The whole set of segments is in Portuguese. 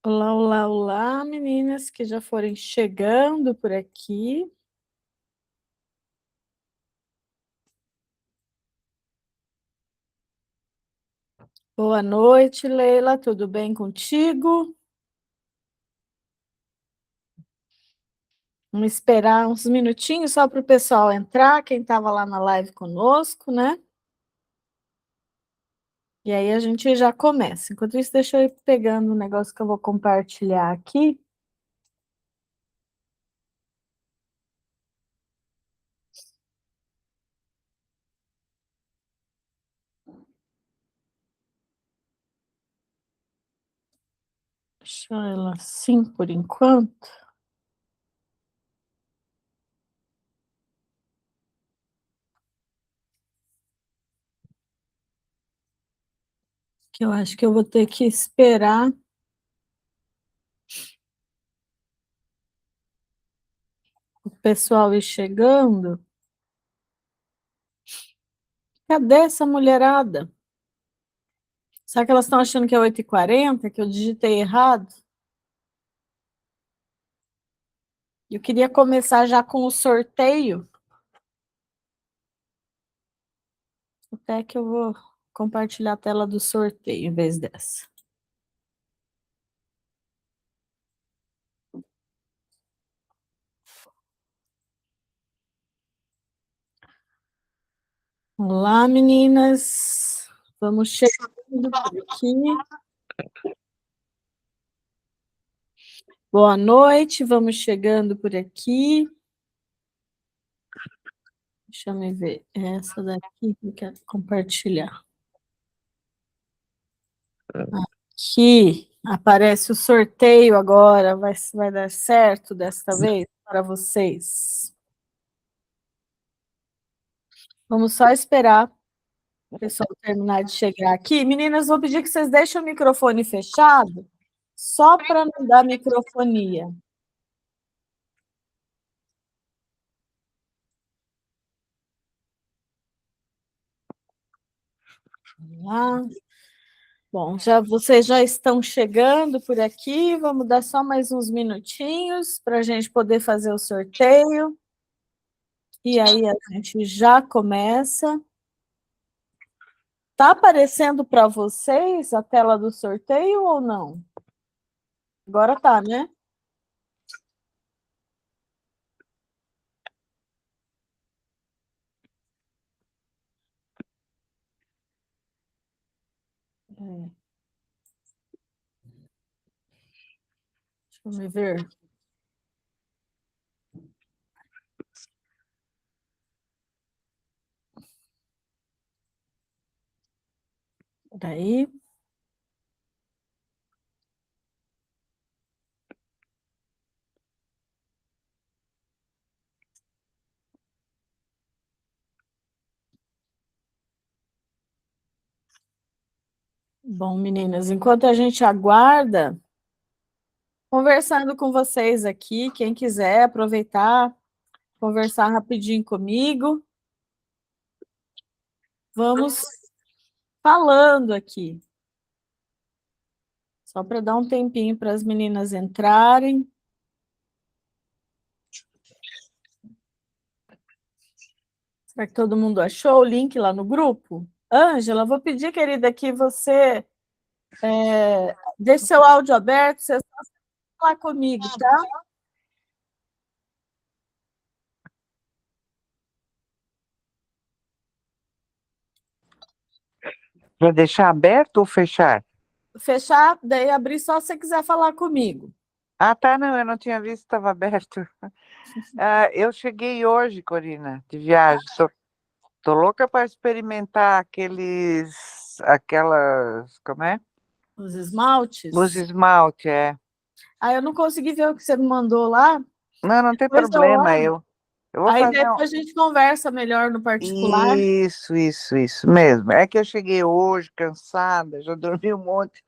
Olá, olá, olá, meninas que já forem chegando por aqui. Boa noite, Leila, tudo bem contigo? Vamos esperar uns minutinhos só para o pessoal entrar, quem estava lá na live conosco, né? E aí a gente já começa. Enquanto isso, deixa eu ir pegando o negócio que eu vou compartilhar aqui. Deixa ela assim por enquanto. Que eu acho que eu vou ter que esperar o pessoal ir chegando. Cadê essa mulherada? Será que elas estão achando que é 8h40, que eu digitei errado? Eu queria começar já com o sorteio. Até que eu vou compartilhar a tela do sorteio em vez dessa. Olá, meninas. Vamos chegando por aqui. Boa noite, vamos chegando por aqui. Deixa eu ver. Essa daqui que eu quero compartilhar. Aqui aparece o sorteio agora. Vai dar certo desta vez para vocês. Vamos só esperar o pessoal terminar de chegar aqui. Meninas, vou pedir que vocês deixem o microfone fechado, só para não dar microfonia. Vamos lá. Bom, vocês já estão chegando por aqui. Vamos dar só mais uns minutinhos para a gente poder fazer o sorteio. E aí a gente já começa. Tá aparecendo para vocês a tela do sorteio ou não? Agora tá, né? É. Deixa eu me ver. Daí. Bom, meninas, enquanto a gente aguarda, conversando com vocês aqui, quem quiser aproveitar, conversar rapidinho comigo, vamos falando aqui, só para dar um tempinho para as meninas entrarem. Será que todo mundo achou o link lá no grupo? Ângela, vou pedir, querida, que você deixe seu áudio aberto, você só falar comigo, tá? Para deixar aberto ou fechar? Fechar, daí abrir só se você quiser falar comigo. Ah, tá, não, eu não tinha visto, estava aberto. Eu cheguei hoje, Corina, de viagem. Tô louca para experimentar aquelas, como é? Os Os esmaltes. esmalte, é. Aí eu não consegui ver o que você me mandou lá, Não, não tem depois eu problema, olho. eu vou Aí fazer depois a gente conversa melhor no particular. isso mesmo. É que eu cheguei hoje cansada, já dormi um monte.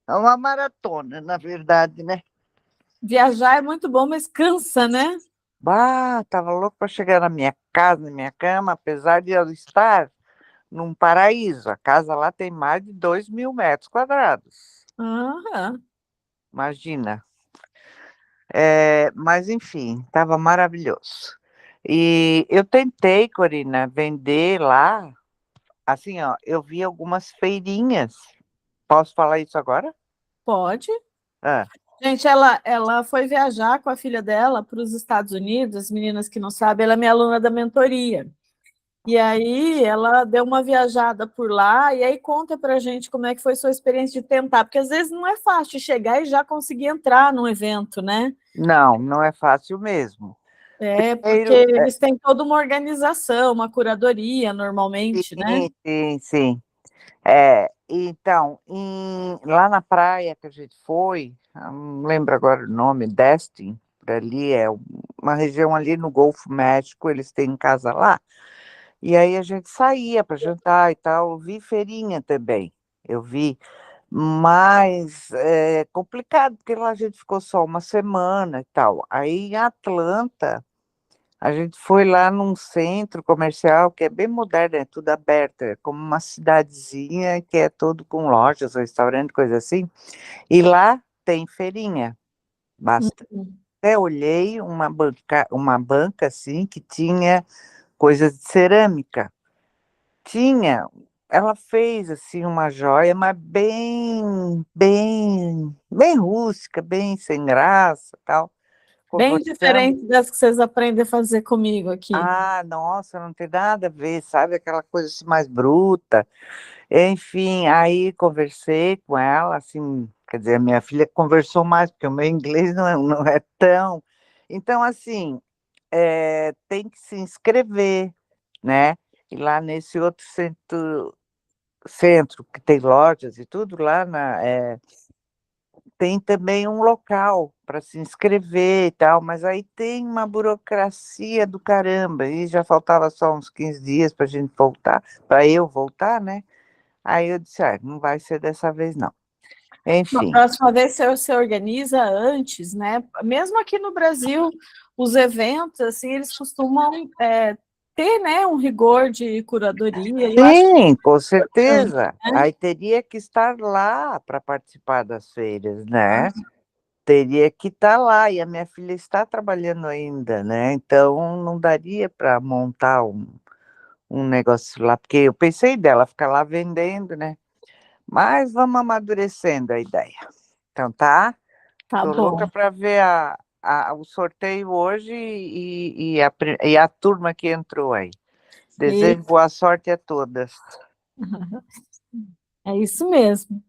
É uma maratona, na verdade, né? Viajar é muito bom, mas cansa, né? Bah, tava louco para chegar na minha casa, na minha cama, apesar de eu estar num paraíso. A casa lá tem mais de 2.000 metros quadrados. Aham. imagina. Mas, enfim, estava maravilhoso. E eu tentei, Corina, vender lá, assim, ó, eu vi algumas feirinhas. Posso falar isso agora? Pode. Ah, Gente, ela foi viajar com a filha dela para os Estados Unidos, as meninas que não sabem, ela é minha aluna da mentoria. E aí ela deu uma viajada por lá, e aí conta pra gente como é que foi sua experiência de tentar, porque às vezes não é fácil chegar e já conseguir entrar num evento, né? não, não é fácil mesmo. É, porque Primeiro, eles têm toda uma organização, uma curadoria normalmente, né? sim, sim, sim. Então, lá na praia que a gente foi, não lembro agora o nome, Destin, por ali, uma região ali no Golfo México, eles têm casa lá. E aí a gente saía para jantar e tal. Eu vi feirinha também, eu vi. Mas é complicado, porque lá a gente ficou só uma semana e tal. Aí em Atlanta, a gente foi lá num centro comercial que é bem moderno, é tudo aberto, é como uma cidadezinha que é todo com lojas, restaurante, coisa assim. E lá tem feirinha, bastante. Uhum. Até olhei uma banca assim que tinha coisas de cerâmica. Tinha, ela fez assim uma joia, mas bem rústica, bem sem graça, tal, Bem conversando. diferente das que vocês aprendem a fazer comigo aqui. Ah, nossa, não tem nada a ver, sabe? Aquela coisa assim mais bruta. Enfim, aí conversei com ela, assim, quer dizer, a minha filha conversou mais, porque o meu inglês não é tão. Então, assim, tem que se inscrever, né? E lá nesse outro centro que tem lojas e tudo lá tem também um local para se inscrever e tal, mas aí tem uma burocracia do caramba, e já faltava só uns 15 dias para a gente voltar, para eu voltar, né? Aí eu disse, não vai ser dessa vez não. Na Enfim, próxima vez você organiza antes, né? Mesmo aqui no Brasil, os eventos, assim, eles costumam ter, né, um rigor de curadoria. Eu acho sim, com importante, certeza. né? Aí teria que estar lá para participar das feiras, né? Teria que estar lá, e a minha filha está trabalhando ainda, né? Então não daria para montar um negócio lá, porque eu pensei dela ficar lá vendendo, né? Mas vamos amadurecendo a ideia. Então tá, Tá tô louca bom. para ver o sorteio hoje e a turma que entrou aí. E Desejo boa sorte a todas. é isso mesmo.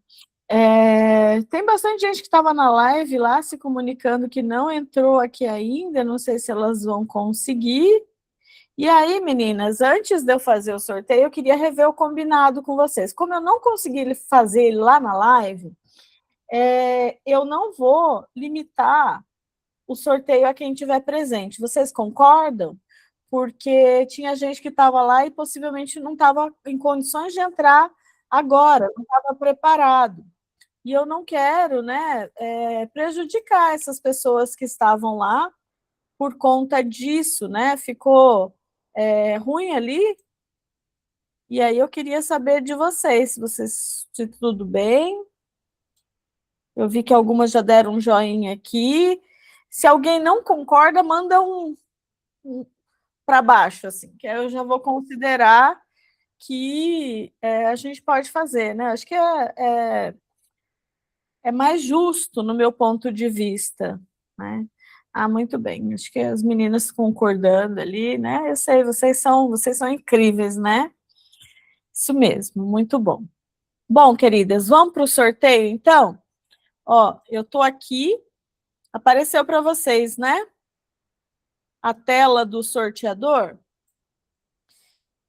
Tem bastante gente que estava na live lá se comunicando que não entrou aqui ainda, não sei se elas vão conseguir. E aí, meninas, antes de eu fazer o sorteio, eu queria rever o combinado com vocês. Como eu não consegui fazer ele lá na live, eu não vou limitar o sorteio a quem tiver presente. Vocês concordam? Porque tinha gente que estava lá e possivelmente não estava em condições de entrar agora, não estava preparado. E eu não quero, né, prejudicar essas pessoas que estavam lá por conta disso, né? Ficou ruim ali. E aí eu queria saber de vocês, se tudo bem. Eu vi que algumas já deram um joinha aqui. Se alguém não concorda, manda um para baixo, assim, que aí eu já vou considerar que a gente pode fazer, né? Acho que é mais justo no meu ponto de vista, né? Ah, muito bem. Acho que as meninas concordando ali, né? Eu sei, vocês são incríveis, né? Isso mesmo, muito bom. Bom, queridas, vamos para o sorteio, então? Ó, eu estou aqui, apareceu para vocês, né? A tela do sorteador.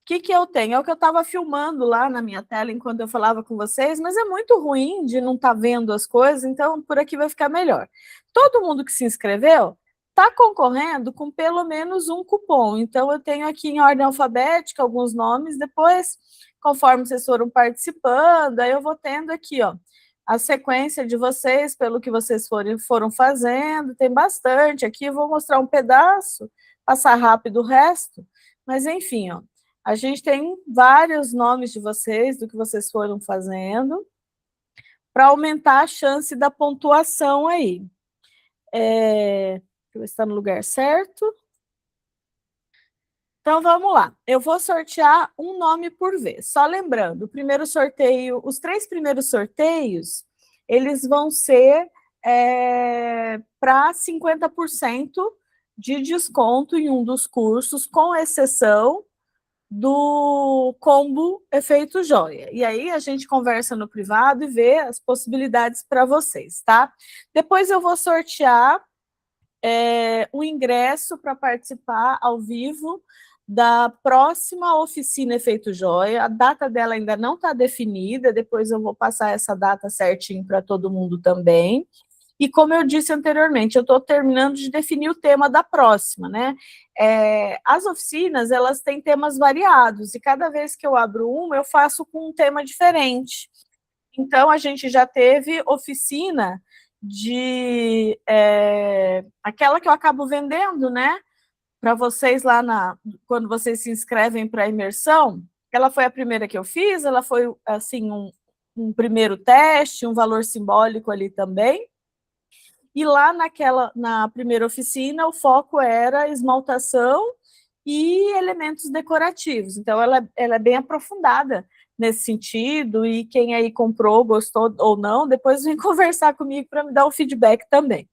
Que eu tenho? É o que eu estava filmando lá na minha tela enquanto eu falava com vocês, mas é muito ruim de não estar vendo as coisas, então por aqui vai ficar melhor. Todo mundo que se inscreveu está concorrendo com pelo menos um cupom. Então eu tenho aqui em ordem alfabética alguns nomes, depois, conforme vocês foram participando, aí eu vou tendo aqui, ó, a sequência de vocês, pelo que vocês foram fazendo, tem bastante aqui, eu vou mostrar um pedaço, passar rápido o resto, mas enfim, ó. A gente tem vários nomes de vocês, do que vocês foram fazendo. para aumentar a chance da pontuação aí. Deixa eu ver se está no lugar certo. Então, vamos lá. Eu vou sortear um nome por vez. Só lembrando, o primeiro sorteio, os 3 primeiros sorteios, eles vão ser para 50% de desconto em um dos cursos, com exceção do combo Efeito Joia. E aí a gente conversa no privado e vê as possibilidades para vocês, tá? Depois eu vou sortear o ingresso para participar ao vivo da próxima oficina Efeito Joia. A data dela ainda não está definida, depois eu vou passar essa data certinho para todo mundo também. E como eu disse anteriormente, eu estou terminando de definir o tema da próxima, né? As oficinas, elas têm temas variados, e cada vez que eu abro uma, eu faço com um tema diferente. Então, a gente já teve oficina de aquela que eu acabo vendendo, né? Para vocês lá quando vocês se inscrevem para a imersão. Ela foi a primeira que eu fiz, ela foi assim um primeiro teste, um valor simbólico ali também. E lá na primeira oficina, o foco era esmaltação e elementos decorativos. Então, ela é bem aprofundada nesse sentido, e quem aí comprou, gostou ou não, depois vem conversar comigo para me dar o feedback também.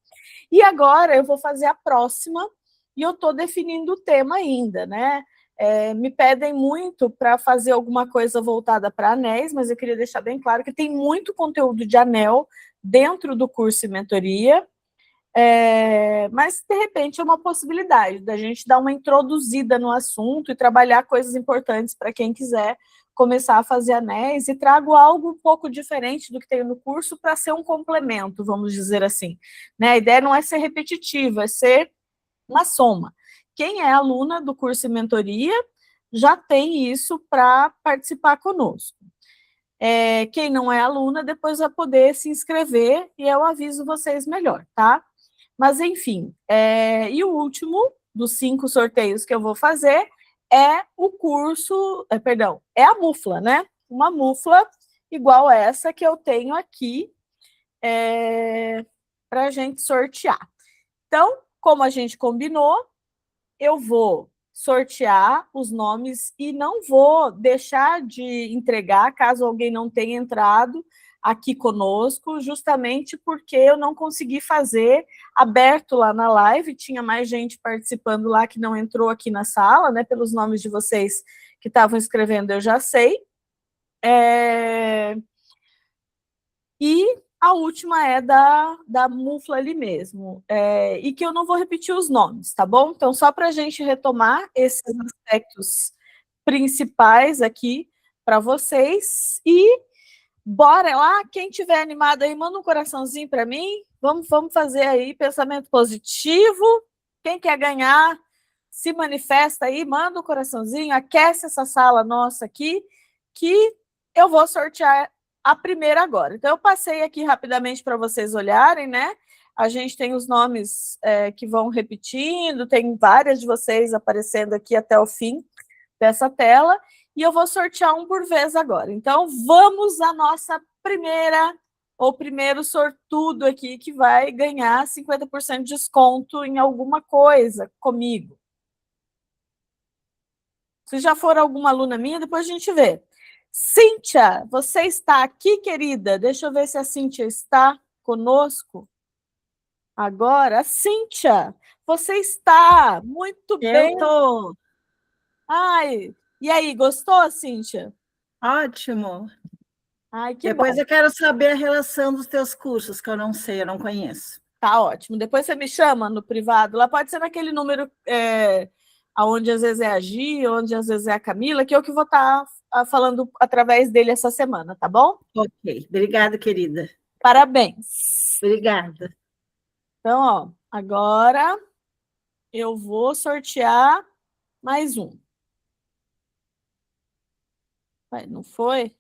E agora eu vou fazer a próxima, e eu estou definindo o tema ainda, né? Me pedem muito para fazer alguma coisa voltada para anéis, mas eu queria deixar bem claro que tem muito conteúdo de anel dentro do curso e mentoria, mas, de repente, é uma possibilidade da gente dar uma introduzida no assunto e trabalhar coisas importantes para quem quiser começar a fazer anéis, e trago algo um pouco diferente do que tem no curso para ser um complemento, vamos dizer assim. Né? A ideia não é ser repetitiva, é ser uma soma. Quem é aluna do curso e mentoria já tem isso para participar conosco. Quem não é aluna, depois vai poder se inscrever e eu aviso vocês melhor, tá? Mas, enfim, e o último dos 5 sorteios que eu vou fazer é o curso, é a mufla, né? Uma mufla igual essa que eu tenho aqui para a gente sortear. Então, como a gente combinou, eu vou sortear os nomes e não vou deixar de entregar, caso alguém não tenha entrado aqui conosco, justamente porque eu não consegui fazer aberto lá na live, tinha mais gente participando lá que não entrou aqui na sala, né? Pelos nomes de vocês que estavam escrevendo, eu já sei. E a última é da mufla ali mesmo, e que eu não vou repetir os nomes, tá bom? Então, só para a gente retomar esses aspectos principais aqui para vocês, e bora lá, quem tiver animado aí, manda um coraçãozinho para mim, vamos fazer aí pensamento positivo, quem quer ganhar, se manifesta aí, manda um coraçãozinho, aquece essa sala nossa aqui, que eu vou sortear a primeira agora. Então, eu passei aqui rapidamente para vocês olharem, né? A gente tem os nomes que vão repetindo, tem várias de vocês aparecendo aqui até o fim dessa tela, e eu vou sortear um por vez agora. Então, vamos à nossa primeiro sortudo aqui, que vai ganhar 50% de desconto em alguma coisa comigo. Se já for alguma aluna minha, depois a gente vê. Cíntia, você está aqui, querida? Deixa eu ver se a Cíntia está conosco agora. Cíntia, você está muito bem. Eu estou. Ai, e aí, gostou, Cíntia? Ótimo. Ai, que Depois bom. eu quero saber a relação dos teus cursos, que eu não sei, eu não conheço. Tá ótimo. Depois você me chama no privado. Lá pode ser naquele número onde às vezes é a Gi, onde às vezes é a Camila, que eu que vou estar falando através dele essa semana, tá bom? Ok, obrigada, querida. Parabéns. Obrigada. Então, ó, agora eu vou sortear mais um. Não foi?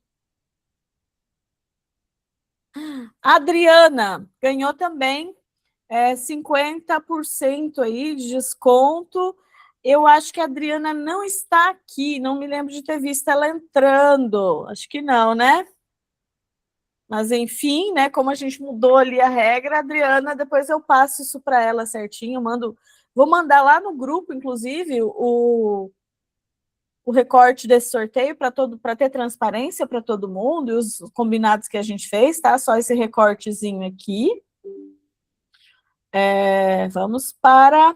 Adriana ganhou também 50% aí de desconto. Eu acho que a Adriana não está aqui, não me lembro de ter visto ela entrando. Acho que não, né? Mas, enfim, né, como a gente mudou ali a regra, Adriana, depois eu passo isso para ela certinho, vou mandar lá no grupo, inclusive, o recorte desse sorteio para ter transparência para todo mundo, e os combinados que a gente fez, tá? Só esse recortezinho aqui. Vamos para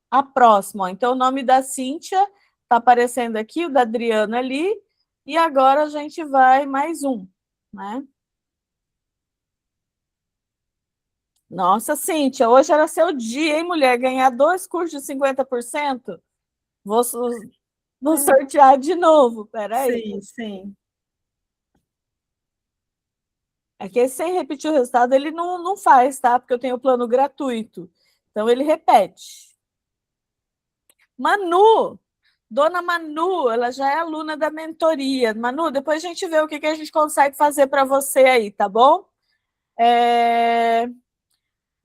a próxima. Então, o nome da Cíntia está aparecendo aqui, o da Adriana ali, e agora a gente vai mais um, né? Nossa, Cíntia, hoje era seu dia, hein, mulher? Ganhar 2 cursos de 50%? Vou sortear de novo, peraí. Sim, sim. É que sem repetir o resultado, ele não faz, tá? Porque eu tenho o plano gratuito. Então, ele repete. Manu, dona Manu, ela já é aluna da mentoria. Manu, depois a gente vê o que a gente consegue fazer para você aí, tá bom?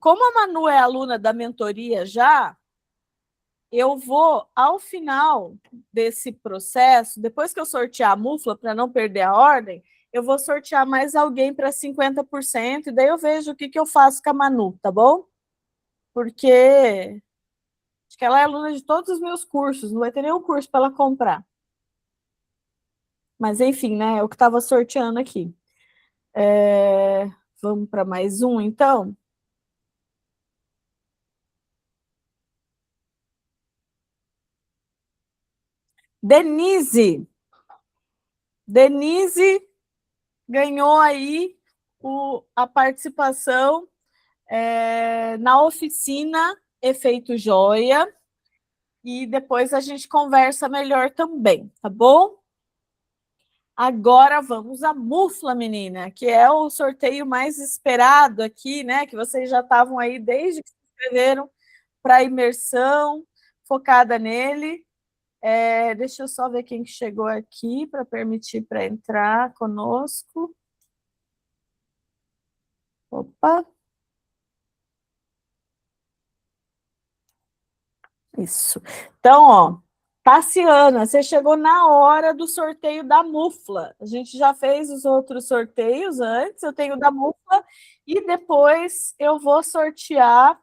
Como a Manu é aluna da mentoria já, eu vou, ao final desse processo, depois que eu sortear a mufla, para não perder a ordem, eu vou sortear mais alguém para 50%, e daí eu vejo o que eu faço com a Manu, tá bom? Porque acho que ela é aluna de todos os meus cursos, não vai ter nenhum curso para ela comprar. Mas, enfim, né? É o que estava sorteando aqui. Vamos para mais um, então? Denise. Denise ganhou aí a participação na oficina Efeito Joia, e depois a gente conversa melhor também, tá bom? Agora vamos à mufla, menina, que é o sorteio mais esperado aqui, né? Que vocês já estavam aí desde que se inscreveram para a imersão, focada nele. Deixa eu só ver quem chegou aqui para permitir para entrar conosco. Opa! Isso. Então, ó, Tassiana, você chegou na hora do sorteio da mufla. A gente já fez os outros sorteios antes, eu tenho da mufla, e depois eu vou sortear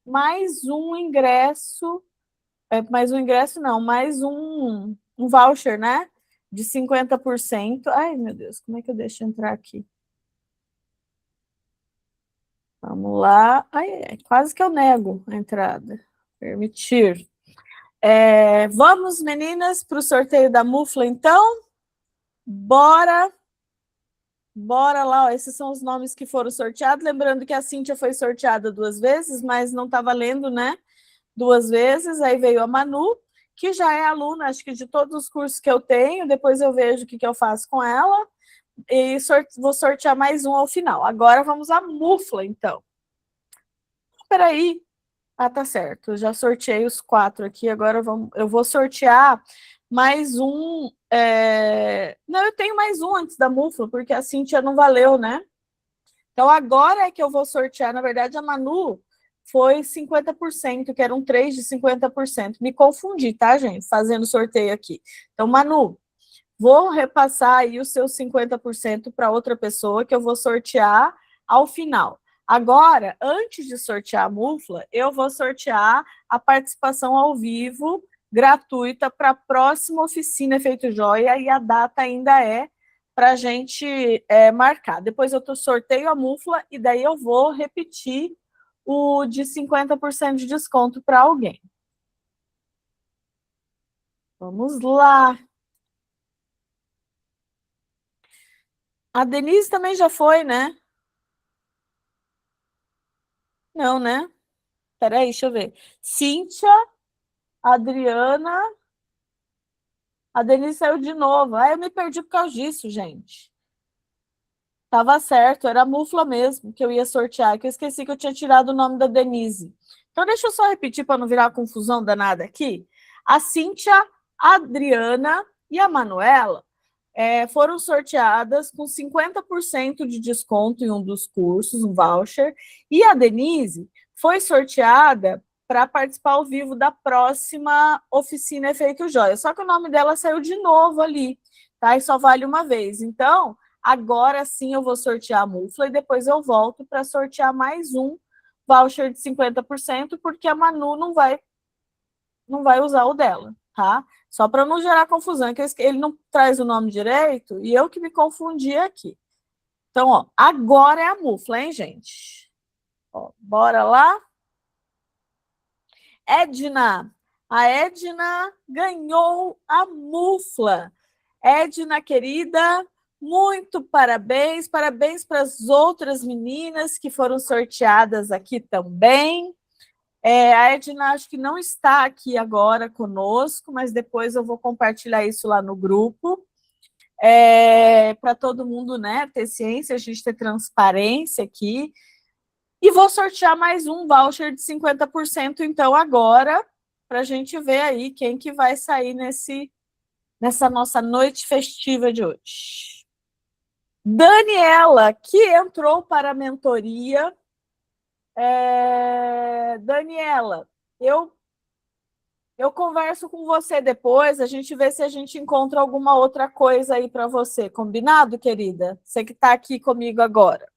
mais um ingresso, mais um ingresso não, mais um voucher, né? De 50%. Ai, meu Deus, como é que eu deixo entrar aqui? Vamos lá. Ai, quase que eu nego a entrada. Permitir. Vamos, meninas, para o sorteio da mufla, então? Bora! Bora lá, ó. Esses são os nomes que foram sorteados. Lembrando que a Cíntia foi sorteada 2 vezes, mas não está valendo, né? 2 vezes. Aí veio a Manu, que já é aluna, acho que de todos os cursos que eu tenho. Depois eu vejo o que eu faço com ela. E vou sortear mais um ao final. Agora vamos à mufla, então. Espera aí. Ah, tá certo. Eu já sorteei os 4 aqui. Agora eu vou sortear mais um. Não, eu tenho mais um antes da mufla, porque a Cíntia não valeu, né? Então, agora é que eu vou sortear. Na verdade, a Manu foi 50%, que eram 3 de 50%. Me confundi, tá, gente? Fazendo sorteio aqui. Então, Manu, vou repassar aí os seus 50% para outra pessoa, que eu vou sortear ao final. Agora, antes de sortear a mufla, eu vou sortear a participação ao vivo gratuita para a próxima oficina Efeito Joia, e a data ainda é para a gente marcar. Depois eu sorteio a mufla e daí eu vou repetir o de 50% de desconto para alguém. Vamos lá. A Denise também já foi, né? Não, né? Peraí, deixa eu ver. Cíntia, Adriana. A Denise saiu de novo. Eu me perdi por causa disso, gente. Tava certo, era a mufla mesmo que eu ia sortear, que eu esqueci que eu tinha tirado o nome da Denise. Então, deixa eu só repetir para não virar uma confusão danada aqui. A Cíntia, a Adriana e a Manuela foram sorteadas com 50% de desconto em um dos cursos, um voucher, e a Denise foi sorteada para participar ao vivo da próxima oficina Efeito Joia. Só que o nome dela saiu de novo ali, tá? E só vale uma vez. Então, agora sim eu vou sortear a Mufla e depois eu volto para sortear mais um voucher de 50%, porque a Manu não vai usar o dela, tá? Só para não gerar confusão, que ele não traz o nome direito e eu que me confundi aqui. Então, ó, agora é a Mufla, hein, gente? Ó, bora lá. Edna. A Edna ganhou a Mufla. Edna, querida, muito parabéns. Parabéns para as outras meninas que foram sorteadas aqui também. A Edna acho que não está aqui agora conosco, mas depois eu vou compartilhar isso lá no grupo. Para todo mundo, né, ter ciência, a gente ter transparência aqui. E vou sortear mais um voucher de 50%, então, agora, para a gente ver aí quem que vai sair nessa nossa noite festiva de hoje. Daniela, que entrou para a mentoria. Daniela, eu converso com você depois, a gente vê se a gente encontra alguma outra coisa aí para você. Combinado, querida? Você que está aqui comigo agora.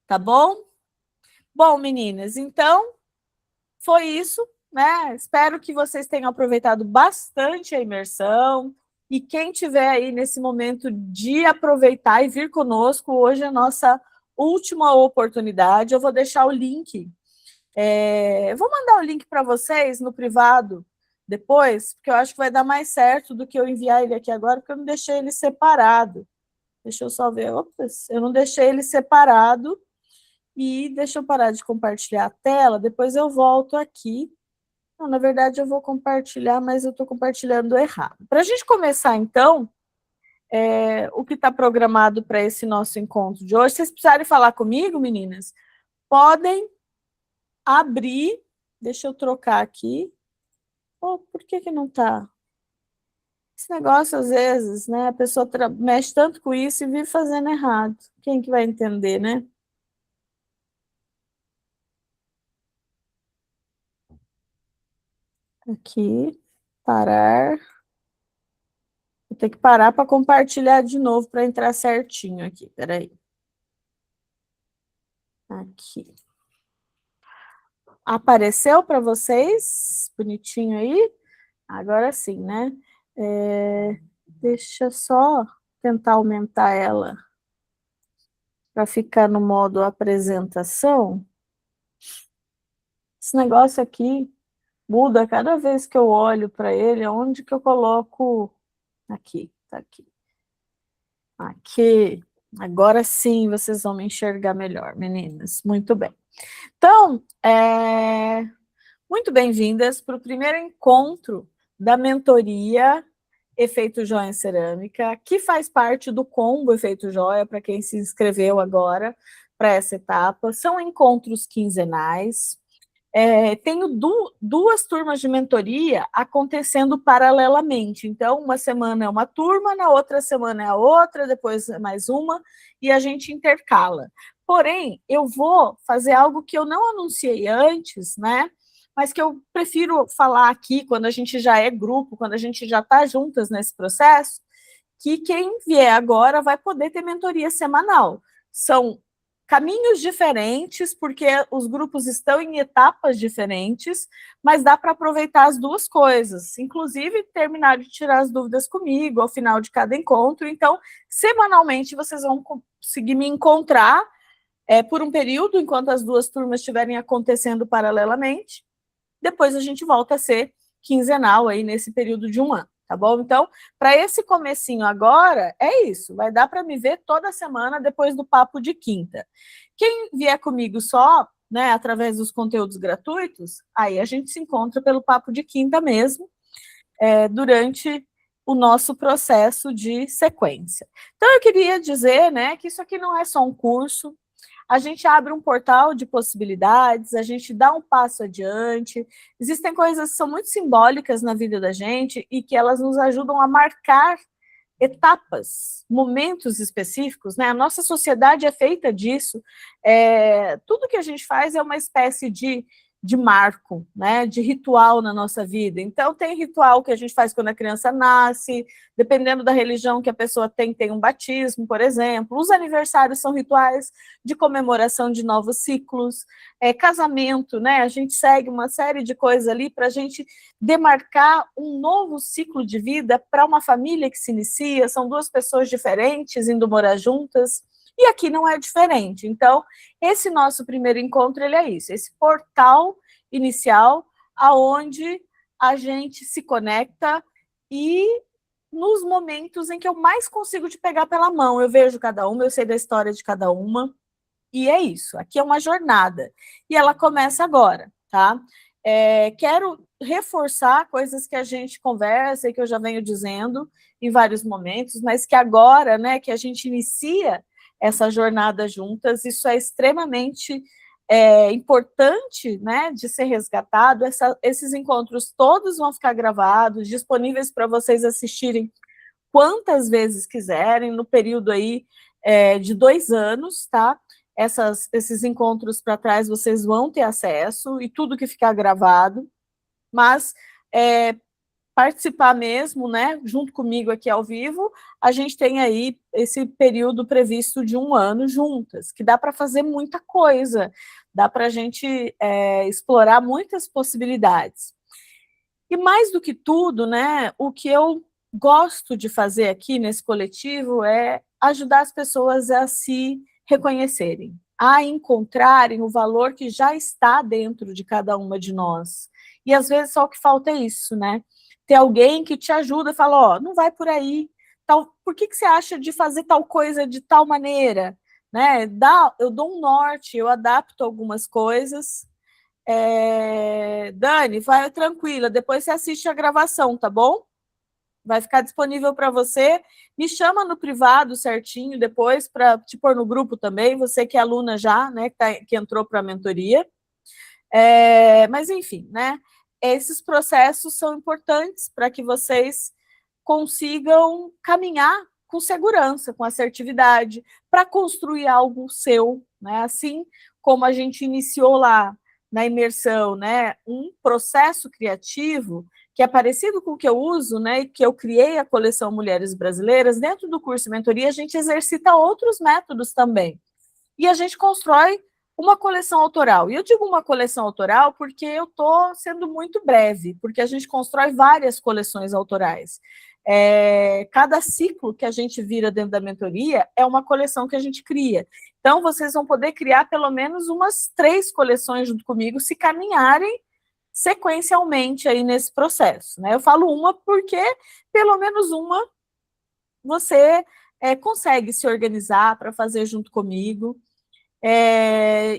Tá bom? Bom, meninas, então, foi isso, né? Espero que vocês tenham aproveitado bastante a imersão. E quem tiver aí nesse momento de aproveitar e vir conosco, hoje é a nossa última oportunidade. Eu vou deixar o link. Vou mandar o link para vocês no privado depois, porque eu acho que vai dar mais certo do que eu enviar ele aqui agora, porque eu não deixei ele separado. Deixa eu só ver. Ops, eu não deixei ele separado. E deixa eu parar de compartilhar a tela, depois eu volto aqui. Não, na verdade, eu vou compartilhar, mas eu estou compartilhando errado. Para a gente começar, então, o que está programado para esse nosso encontro de hoje, se vocês precisarem falar comigo, meninas, podem abrir. Deixa eu trocar aqui. Oh, por que não está? Esse negócio, às vezes, né? A pessoa mexe tanto com isso e vive fazendo errado. Quem que vai entender, né? Aqui, parar. Vou ter que parar para compartilhar de novo para entrar certinho aqui. Peraí. Aqui. Apareceu para vocês? Bonitinho aí? Agora sim, né? Deixa só tentar aumentar ela para ficar no modo apresentação. Esse negócio aqui muda cada vez que eu olho para ele, onde que eu coloco. Aqui, tá aqui. Aqui. Agora sim vocês vão me enxergar melhor, meninas. Muito bem. Então, muito bem-vindas para o primeiro encontro da mentoria Efeito Joia em Cerâmica, que faz parte do combo Efeito Joia, para quem se inscreveu agora para essa etapa. São encontros quinzenais. Tenho duas turmas de mentoria acontecendo paralelamente. Então, uma semana é uma turma, na outra semana é a outra, depois mais uma, e a gente intercala. Porém, eu vou fazer algo que eu não anunciei antes, né? Mas que eu prefiro falar aqui quando a gente já é grupo, quando a gente já está juntas nesse processo, que quem vier agora vai poder ter mentoria semanal. São caminhos diferentes, porque os grupos estão em etapas diferentes, mas dá para aproveitar as duas coisas, inclusive terminar de tirar as dúvidas comigo ao final de cada encontro. Então, semanalmente, vocês vão conseguir me encontrar por um período, enquanto as duas turmas estiverem acontecendo paralelamente. Depois a gente volta a ser quinzenal aí nesse período de um ano. Tá bom? Então, para esse comecinho agora, é isso. Vai dar para me ver toda semana depois do papo de quinta. Quem vier comigo só, né, através dos conteúdos gratuitos, aí a gente se encontra pelo papo de quinta mesmo, durante o nosso processo de sequência. Então, eu queria dizer, né, que isso aqui não é só um curso. A gente abre um portal de possibilidades, a gente dá um passo adiante. Existem coisas que são muito simbólicas na vida da gente e que elas nos ajudam a marcar etapas, momentos específicos, né? A nossa sociedade é feita disso. Tudo que a gente faz é uma espécie de de marco, né, de ritual na nossa vida. Então, tem ritual que a gente faz quando a criança nasce, dependendo da religião que a pessoa tem um batismo, por exemplo. Os aniversários são rituais de comemoração de novos ciclos, casamento, né, a gente segue uma série de coisas ali para a gente demarcar um novo ciclo de vida para uma família que se inicia, são duas pessoas diferentes indo morar juntas, e aqui não é diferente. Então, esse nosso primeiro encontro, ele é isso, esse portal inicial, aonde a gente se conecta e nos momentos em que eu mais consigo te pegar pela mão, eu vejo cada uma, eu sei da história de cada uma, e é isso, aqui é uma jornada, e ela começa agora, tá? Quero reforçar coisas que a gente conversa e que eu já venho dizendo em vários momentos, mas que agora, né, que a gente inicia essa jornada juntas, isso é extremamente importante, né, de ser resgatado. Esses encontros todos vão ficar gravados, disponíveis para vocês assistirem quantas vezes quiserem, no período aí de 2 anos, tá? Esses encontros para trás vocês vão ter acesso, e tudo que ficar gravado, mas participar mesmo, né, junto comigo aqui ao vivo, a gente tem aí esse período previsto de 1 ano juntas, que dá para fazer muita coisa, dá para a gente explorar muitas possibilidades. E mais do que tudo, né, o que eu gosto de fazer aqui nesse coletivo é ajudar as pessoas a se reconhecerem, a encontrarem o valor que já está dentro de cada uma de nós. E às vezes só o que falta é isso, né? Ter alguém que te ajuda e fala, ó, não vai por aí, por que você acha de fazer tal coisa de tal maneira? Né? Eu dou um norte, eu adapto algumas coisas. Dani, vai tranquila, depois você assiste a gravação, tá bom? Vai ficar disponível para você. Me chama no privado certinho depois para te pôr no grupo também, você que é aluna já, né, que entrou para a mentoria. Mas, enfim, né, esses processos são importantes para que vocês consigam caminhar com segurança, com assertividade, para construir algo seu, né, assim como a gente iniciou lá na imersão, né, um processo criativo que é parecido com o que eu uso, né, e que eu criei a coleção Mulheres Brasileiras. Dentro do curso de mentoria, a gente exercita outros métodos também. E a gente constrói uma coleção autoral. E eu digo uma coleção autoral porque eu estou sendo muito breve, porque a gente constrói várias coleções autorais. Cada ciclo que a gente vira dentro da mentoria é uma coleção que a gente cria. Então, vocês vão poder criar pelo menos umas 3 coleções junto comigo, se caminharem sequencialmente aí nesse processo, né? Eu falo uma porque pelo menos uma você consegue se organizar para fazer junto comigo.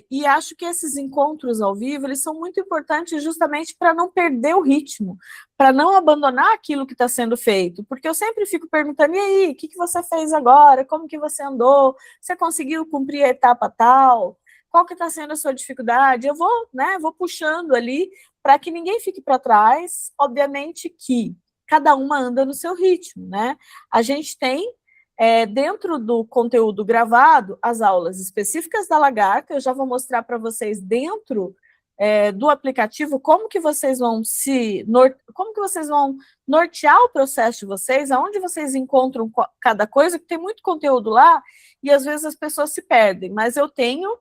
E acho que esses encontros ao vivo, eles são muito importantes justamente para não perder o ritmo, para não abandonar aquilo que está sendo feito, porque eu sempre fico perguntando, e aí, o que você fez agora? Como que você andou? Você conseguiu cumprir a etapa tal? Qual que está sendo a sua dificuldade? Eu vou, né, vou puxando ali para que ninguém fique para trás. Obviamente que cada uma anda no seu ritmo, né? A gente tem dentro do conteúdo gravado, as aulas específicas da Lagarta, eu já vou mostrar para vocês dentro do aplicativo como que vocês vão nortear o processo de vocês, aonde vocês encontram cada coisa, que tem muito conteúdo lá, e às vezes as pessoas se perdem, mas eu tenho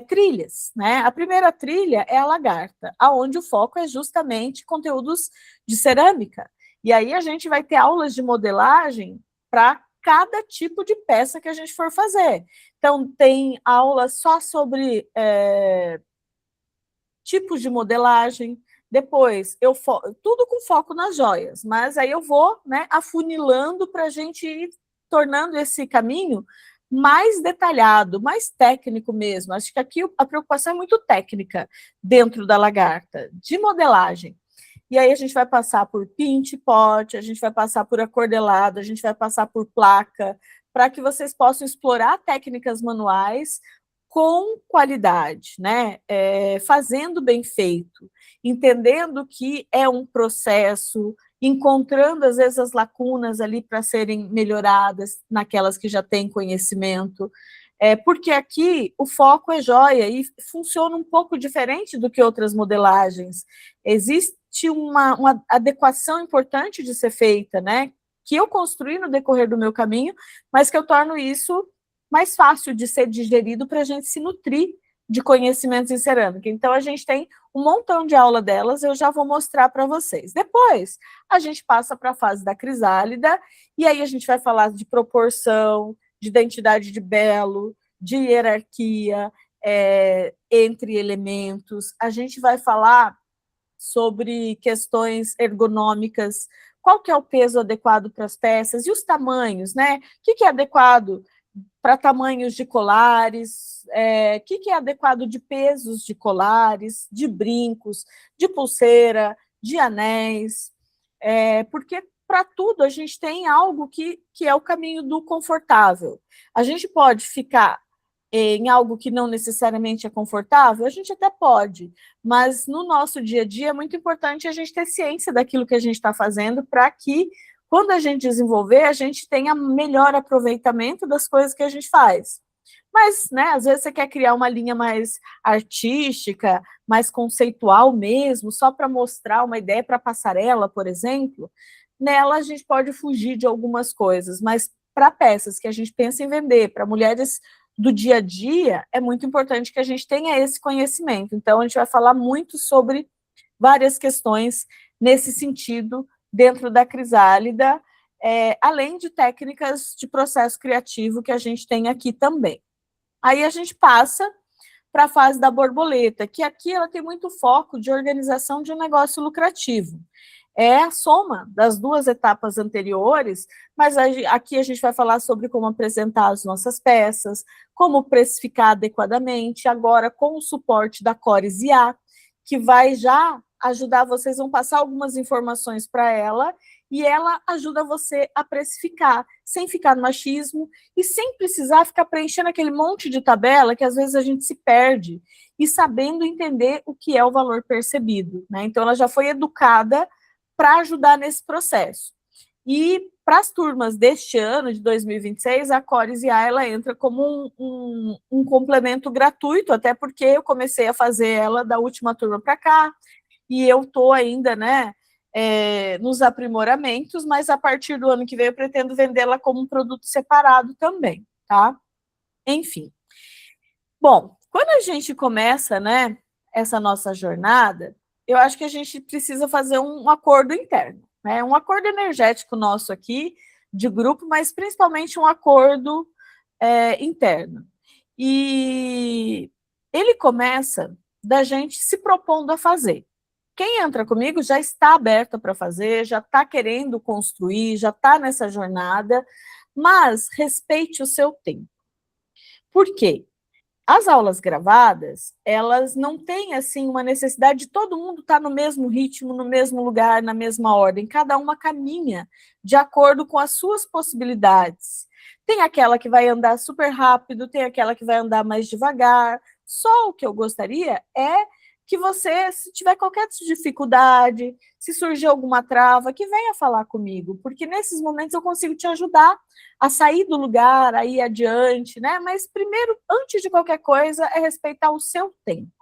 trilhas, né? A primeira trilha é a Lagarta, aonde o foco é justamente conteúdos de cerâmica, e aí a gente vai ter aulas de modelagem para cada tipo de peça que a gente for fazer. Então, tem aula só sobre tipos de modelagem, depois, tudo com foco nas joias, mas aí eu vou, né, afunilando para a gente ir tornando esse caminho mais detalhado, mais técnico mesmo. Acho que aqui a preocupação é muito técnica dentro da Lagarta, de modelagem. E aí a gente vai passar por pinte, pote, a gente vai passar por acordelado, a gente vai passar por placa, para que vocês possam explorar técnicas manuais com qualidade, né? Fazendo bem feito, entendendo que é um processo, encontrando, às vezes, as lacunas ali para serem melhoradas naquelas que já têm conhecimento. Porque aqui o foco é joia e funciona um pouco diferente do que outras modelagens. Existe uma adequação importante de ser feita, né? Que eu construí no decorrer do meu caminho, mas que eu torno isso mais fácil de ser digerido para a gente se nutrir de conhecimentos em cerâmica. Então, a gente tem um montão de aula delas, eu já vou mostrar para vocês. Depois, a gente passa para a fase da crisálida, e aí a gente vai falar de proporção, de identidade de belo, de hierarquia entre elementos. A gente vai falar sobre questões ergonômicas, qual que é o peso adequado para as peças e os tamanhos, né? O que é adequado para tamanhos de colares, o que é adequado de pesos de colares, de brincos, de pulseira, de anéis, porque para tudo a gente tem algo que é o caminho do confortável. A gente pode ficar em algo que não necessariamente é confortável, a gente até pode, mas no nosso dia a dia é muito importante a gente ter ciência daquilo que a gente está fazendo para que, quando a gente desenvolver, a gente tenha melhor aproveitamento das coisas que a gente faz. Mas, né, às vezes você quer criar uma linha mais artística, mais conceitual mesmo, só para mostrar uma ideia para passarela, por exemplo, nela a gente pode fugir de algumas coisas, mas para peças que a gente pensa em vender, para mulheres do dia a dia, é muito importante que a gente tenha esse conhecimento. Então, a gente vai falar muito sobre várias questões nesse sentido dentro da crisálida, além de técnicas de processo criativo que a gente tem aqui também. Aí a gente passa para a fase da borboleta, que aqui ela tem muito foco de organização de um negócio lucrativo. É a soma das duas etapas anteriores, mas aqui a gente vai falar sobre como apresentar as nossas peças, como precificar adequadamente, agora com o suporte da Cores IA, que vai já ajudar vocês, vão passar algumas informações para ela, e ela ajuda você a precificar, sem ficar no machismo e sem precisar ficar preenchendo aquele monte de tabela que às vezes a gente se perde, e sabendo entender o que é o valor percebido, né? Então, ela já foi educada para ajudar nesse processo. E para as turmas deste ano, de 2026, a Cores IA ela entra como um complemento gratuito, até porque eu comecei a fazer ela da última turma para cá, e eu estou ainda, né, nos aprimoramentos, mas a partir do ano que vem eu pretendo vendê-la como um produto separado também, tá? Enfim. Bom, quando a gente começa, né, essa nossa jornada, eu acho que a gente precisa fazer um acordo interno, né? Um acordo energético nosso aqui, de grupo, mas principalmente um acordo interno. E ele começa da gente se propondo a fazer. Quem entra comigo já está aberta para fazer, já está querendo construir, já está nessa jornada, mas respeite o seu tempo. Por quê? As aulas gravadas, elas não têm, assim, uma necessidade de todo mundo estar no mesmo ritmo, no mesmo lugar, na mesma ordem. Cada uma caminha de acordo com as suas possibilidades. Tem aquela que vai andar super rápido, tem aquela que vai andar mais devagar. Só o que eu gostaria é que você, se tiver qualquer dificuldade, se surgir alguma trava, que venha falar comigo, porque nesses momentos eu consigo te ajudar a sair do lugar, a ir adiante, né? Mas primeiro, antes de qualquer coisa, é respeitar o seu tempo.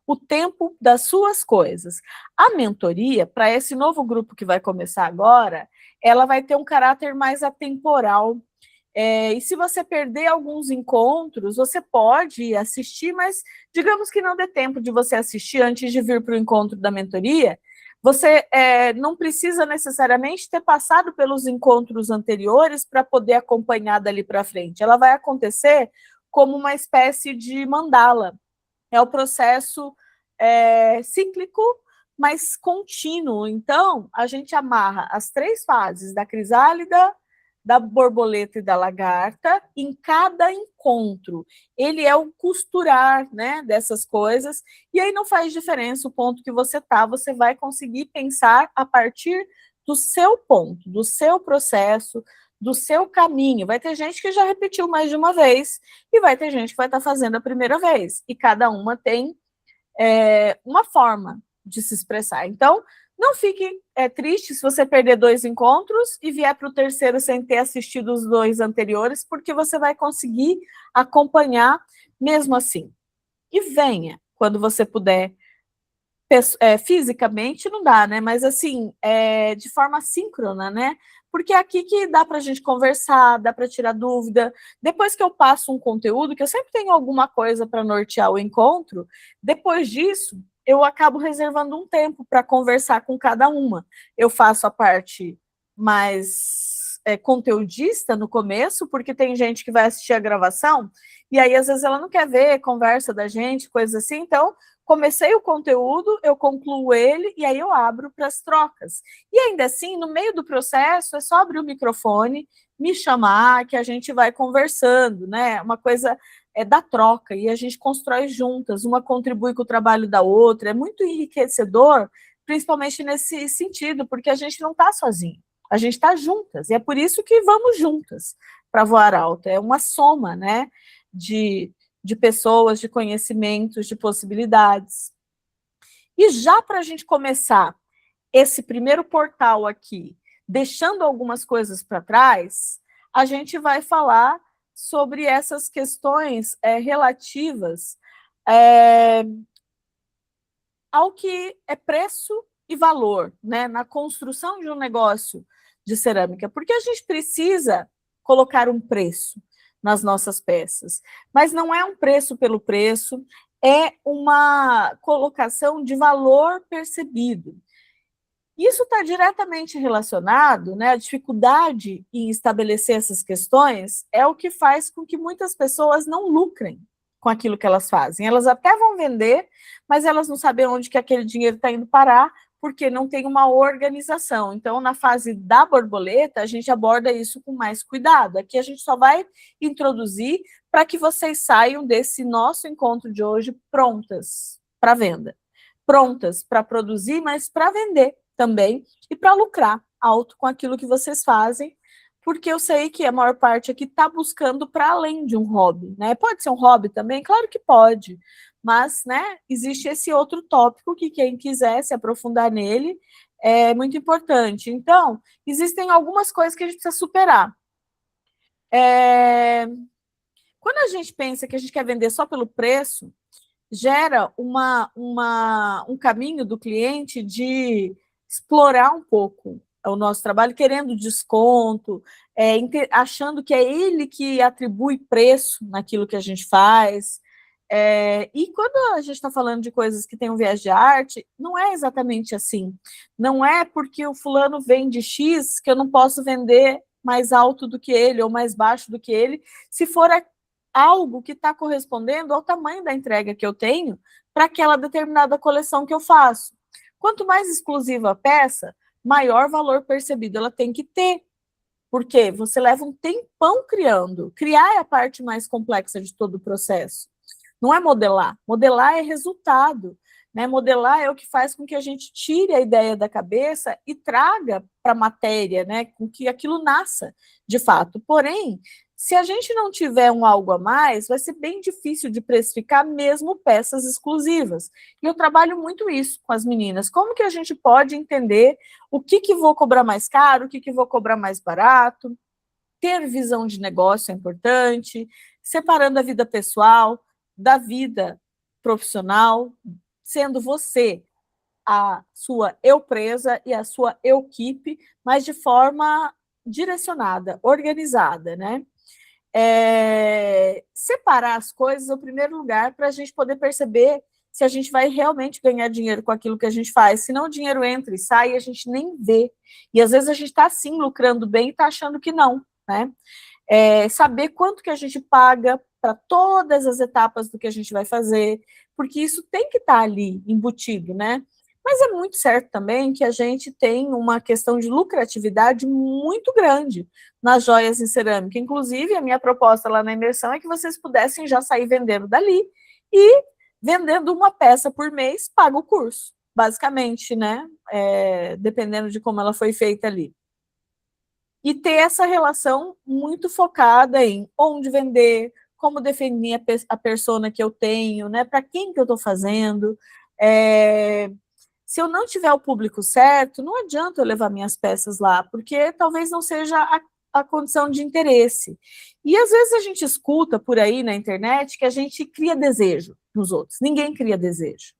O tempo das suas coisas. A mentoria, para esse novo grupo que vai começar agora, ela vai ter um caráter mais atemporal. E se você perder alguns encontros, você pode assistir, mas digamos que não dê tempo de você assistir antes de vir para o encontro da mentoria, você não precisa necessariamente ter passado pelos encontros anteriores para poder acompanhar dali para frente. Ela vai acontecer como uma espécie de mandala. É o processo cíclico, mas contínuo. Então, a gente amarra as 3 fases da crisálida, da borboleta e da lagarta em cada encontro. Ele é o costurar, né, dessas coisas, e aí não faz diferença o ponto que você está, você vai conseguir pensar a partir do seu ponto, do seu processo, do seu caminho. Vai ter gente que já repetiu mais de uma vez, e vai ter gente que vai estar fazendo a primeira vez, e cada uma tem uma forma de se expressar. Então, Não fique triste se você perder 2 encontros e vier para o terceiro sem ter assistido os 2 anteriores, porque você vai conseguir acompanhar mesmo assim. E venha, quando você puder, fisicamente não dá, né? Mas assim, de forma síncrona, né? Porque é aqui que dá para a gente conversar, dá para tirar dúvida. Depois que eu passo um conteúdo, que eu sempre tenho alguma coisa para nortear o encontro, depois disso, eu acabo reservando um tempo para conversar com cada uma. Eu faço a parte mais conteudista no começo, porque tem gente que vai assistir a gravação, e aí às vezes ela não quer ver conversa da gente, coisa assim, então comecei o conteúdo, eu concluo ele e aí eu abro para as trocas. E ainda assim, no meio do processo, é só abrir o microfone, me chamar, que a gente vai conversando, né? Uma coisa da troca, e a gente constrói juntas, uma contribui com o trabalho da outra, é muito enriquecedor, principalmente nesse sentido, porque a gente não está sozinho, a gente está juntas, e é por isso que vamos juntas para voar alto, é uma soma, né, de pessoas, de conhecimentos, de possibilidades. E já para a gente começar esse primeiro portal aqui, deixando algumas coisas para trás, a gente vai falar sobre essas questões relativas ao que é preço e valor, né, na construção de um negócio de cerâmica, porque a gente precisa colocar um preço nas nossas peças, mas não é um preço pelo preço, é uma colocação de valor percebido. Isso está diretamente relacionado, né, a dificuldade em estabelecer essas questões é o que faz com que muitas pessoas não lucrem com aquilo que elas fazem. Elas até vão vender, mas elas não sabem onde que aquele dinheiro está indo parar, porque não tem uma organização. Então, na fase da borboleta, a gente aborda isso com mais cuidado. Aqui a gente só vai introduzir para que vocês saiam desse nosso encontro de hoje prontas para venda. Prontas para produzir, mas para vender também e para lucrar alto com aquilo que vocês fazem, porque eu sei que a maior parte aqui está buscando para além de um hobby, né? Pode ser um hobby também? Claro que pode, mas, né, existe esse outro tópico que quem quiser se aprofundar nele é muito importante. Então, existem algumas coisas que a gente precisa superar. Quando a gente pensa que a gente quer vender só pelo preço, gera um caminho do cliente de explorar um pouco o nosso trabalho, querendo desconto, achando que é ele que atribui preço naquilo que a gente faz. E quando a gente está falando de coisas que têm um viés de arte, não é exatamente assim. Não é porque o fulano vende X que eu não posso vender mais alto do que ele ou mais baixo do que ele, se for algo que está correspondendo ao tamanho da entrega que eu tenho para aquela determinada coleção que eu faço. Quanto mais exclusiva a peça, maior valor percebido ela tem que ter, porque você leva um tempão criando. Criar é a parte mais complexa de todo o processo. Não é modelar. Modelar é resultado. Né? Modelar é o que faz com que a gente tire a ideia da cabeça e traga para a matéria, né? Com que aquilo nasça de fato. Porém, se a gente não tiver um algo a mais, vai ser bem difícil de precificar mesmo peças exclusivas. E eu trabalho muito isso com as meninas. Como que a gente pode entender o que vou cobrar mais caro, o que vou cobrar mais barato? Ter visão de negócio é importante, separando a vida pessoal da vida profissional, sendo você a sua eu-presa e a sua eu-equipe, mas de forma direcionada, organizada, né? Separar as coisas no primeiro lugar para a gente poder perceber se a gente vai realmente ganhar dinheiro com aquilo que a gente faz, senão o dinheiro entra e sai e a gente nem vê. E às vezes a gente está sim lucrando bem e está achando que não, né? Saber quanto que a gente paga para todas as etapas do que a gente vai fazer, porque isso tem que estar ali embutido, né? Mas é muito certo também que a gente tem uma questão de lucratividade muito grande nas joias em cerâmica. Inclusive, a minha proposta lá na imersão é que vocês pudessem já sair vendendo dali e vendendo uma peça por mês, paga o curso, basicamente, né? Dependendo de como ela foi feita ali. E ter essa relação muito focada em onde vender, como definir a persona que eu tenho, né? Para quem que eu estou fazendo, Se eu não tiver o público certo, não adianta eu levar minhas peças lá, porque talvez não seja a condição de interesse. E às vezes a gente escuta por aí na internet que a gente cria desejo nos outros. Ninguém cria desejo.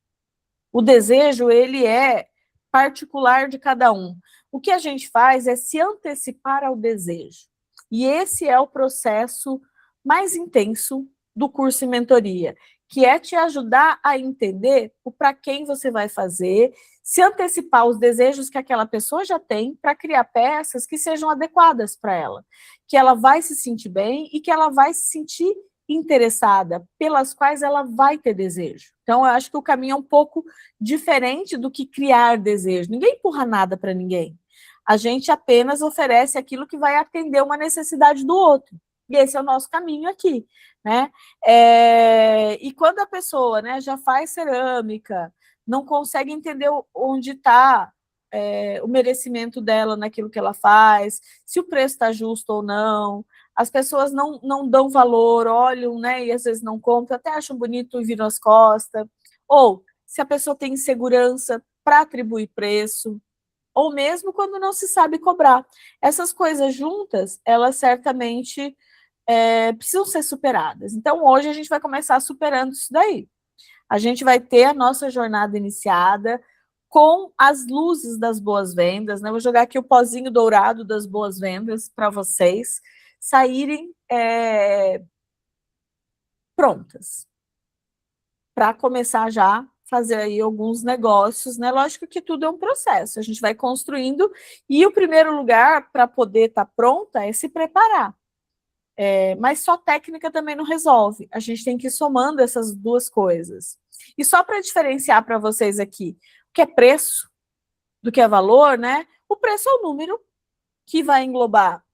O desejo, ele é particular de cada um. O que a gente faz é se antecipar ao desejo. E esse é o processo mais intenso do curso em mentoria, que é te ajudar a entender o para quem você vai fazer, se antecipar os desejos que aquela pessoa já tem para criar peças que sejam adequadas para ela, que ela vai se sentir bem e que ela vai se sentir interessada, pelas quais ela vai ter desejo. Então, eu acho que o caminho é um pouco diferente do que criar desejo. Ninguém empurra nada para ninguém. A gente apenas oferece aquilo que vai atender uma necessidade do outro. E esse é o nosso caminho aqui, né? E quando a pessoa, né, já faz cerâmica, não consegue entender onde está o merecimento dela naquilo que ela faz, se o preço está justo ou não, as pessoas não dão valor, olham, né, e às vezes não compram, até acham bonito e viram as costas, ou se a pessoa tem insegurança para atribuir preço, ou mesmo quando não se sabe cobrar. Essas coisas juntas, elas certamente precisam ser superadas. Então, hoje a gente vai começar superando isso daí. A gente vai ter a nossa jornada iniciada com as luzes das boas-vendas, né? Vou jogar aqui o pozinho dourado das boas-vendas para vocês saírem prontas para começar já a fazer aí alguns negócios, né? Lógico que tudo é um processo, a gente vai construindo e o primeiro lugar para poder estar pronta é se preparar. Mas só técnica também não resolve. A gente tem que ir somando essas duas coisas. E só para diferenciar para vocês aqui, o que é preço do que é valor, né? O preço é o número que vai englobar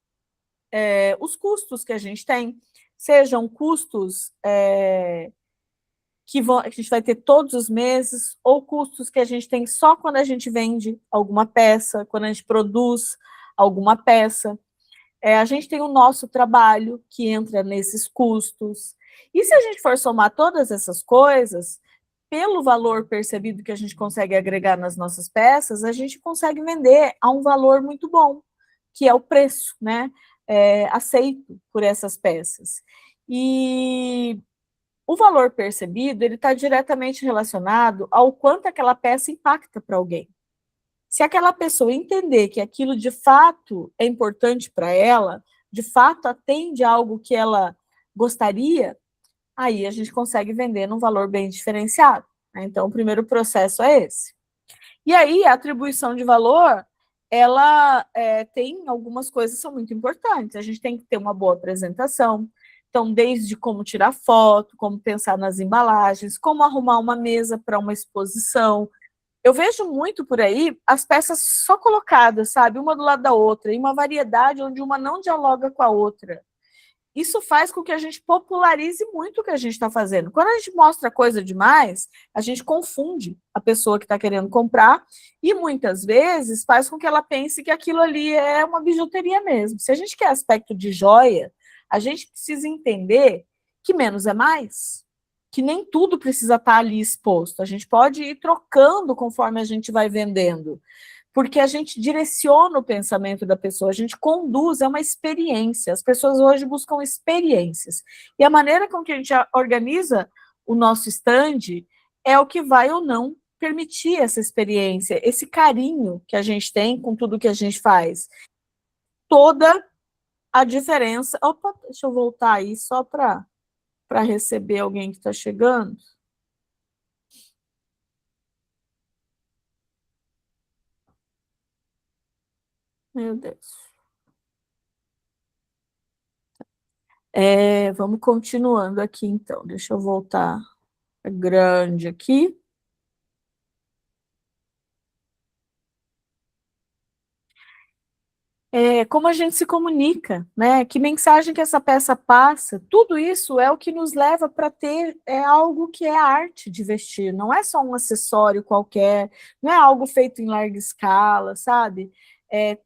os custos que a gente tem, sejam custos que a gente vai ter todos os meses, ou custos que a gente tem só quando a gente vende alguma peça, quando a gente produz alguma peça. A gente tem o nosso trabalho que entra nesses custos. E se a gente for somar todas essas coisas, pelo valor percebido que a gente consegue agregar nas nossas peças, a gente consegue vender a um valor muito bom, que é o preço, né? Aceito por essas peças. E o valor percebido, ele está diretamente relacionado ao quanto aquela peça impacta para alguém. Se aquela pessoa entender que aquilo de fato é importante para ela, de fato atende a algo que ela gostaria, aí a gente consegue vender num valor bem diferenciado, né? Então, o primeiro processo é esse. E aí, a atribuição de valor, ela tem algumas coisas que são muito importantes. A gente tem que ter uma boa apresentação. Então, desde como tirar foto, como pensar nas embalagens, como arrumar uma mesa para uma exposição. Eu vejo muito por aí as peças só colocadas, sabe? Uma do lado da outra, em uma variedade onde uma não dialoga com a outra. Isso faz com que a gente popularize muito o que a gente está fazendo. Quando a gente mostra coisa demais, a gente confunde a pessoa que está querendo comprar e muitas vezes faz com que ela pense que aquilo ali é uma bijuteria mesmo. Se a gente quer aspecto de joia, a gente precisa entender que menos é mais, que nem tudo precisa estar ali exposto. A gente pode ir trocando conforme a gente vai vendendo, porque a gente direciona o pensamento da pessoa, a gente conduz, é uma experiência. As pessoas hoje buscam experiências. E a maneira com que a gente organiza o nosso stand é o que vai ou não permitir essa experiência, esse carinho que a gente tem com tudo que a gente faz. Toda a diferença... Opa, deixa eu voltar aí só para receber alguém que está chegando. Meu Deus. Vamos continuando aqui, então. Deixa eu voltar grande aqui. Como a gente se comunica, né? Que mensagem que essa peça passa, tudo isso é o que nos leva para ter algo que é a arte de vestir, não é só um acessório qualquer, não é algo feito em larga escala, sabe?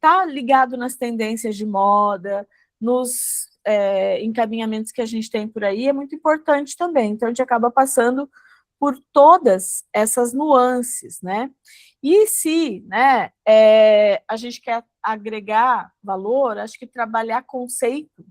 Tá ligado nas tendências de moda, nos encaminhamentos que a gente tem por aí, é muito importante também, então a gente acaba passando por todas essas nuances, né? E se, né, a gente quer agregar valor, acho que trabalhar conceito,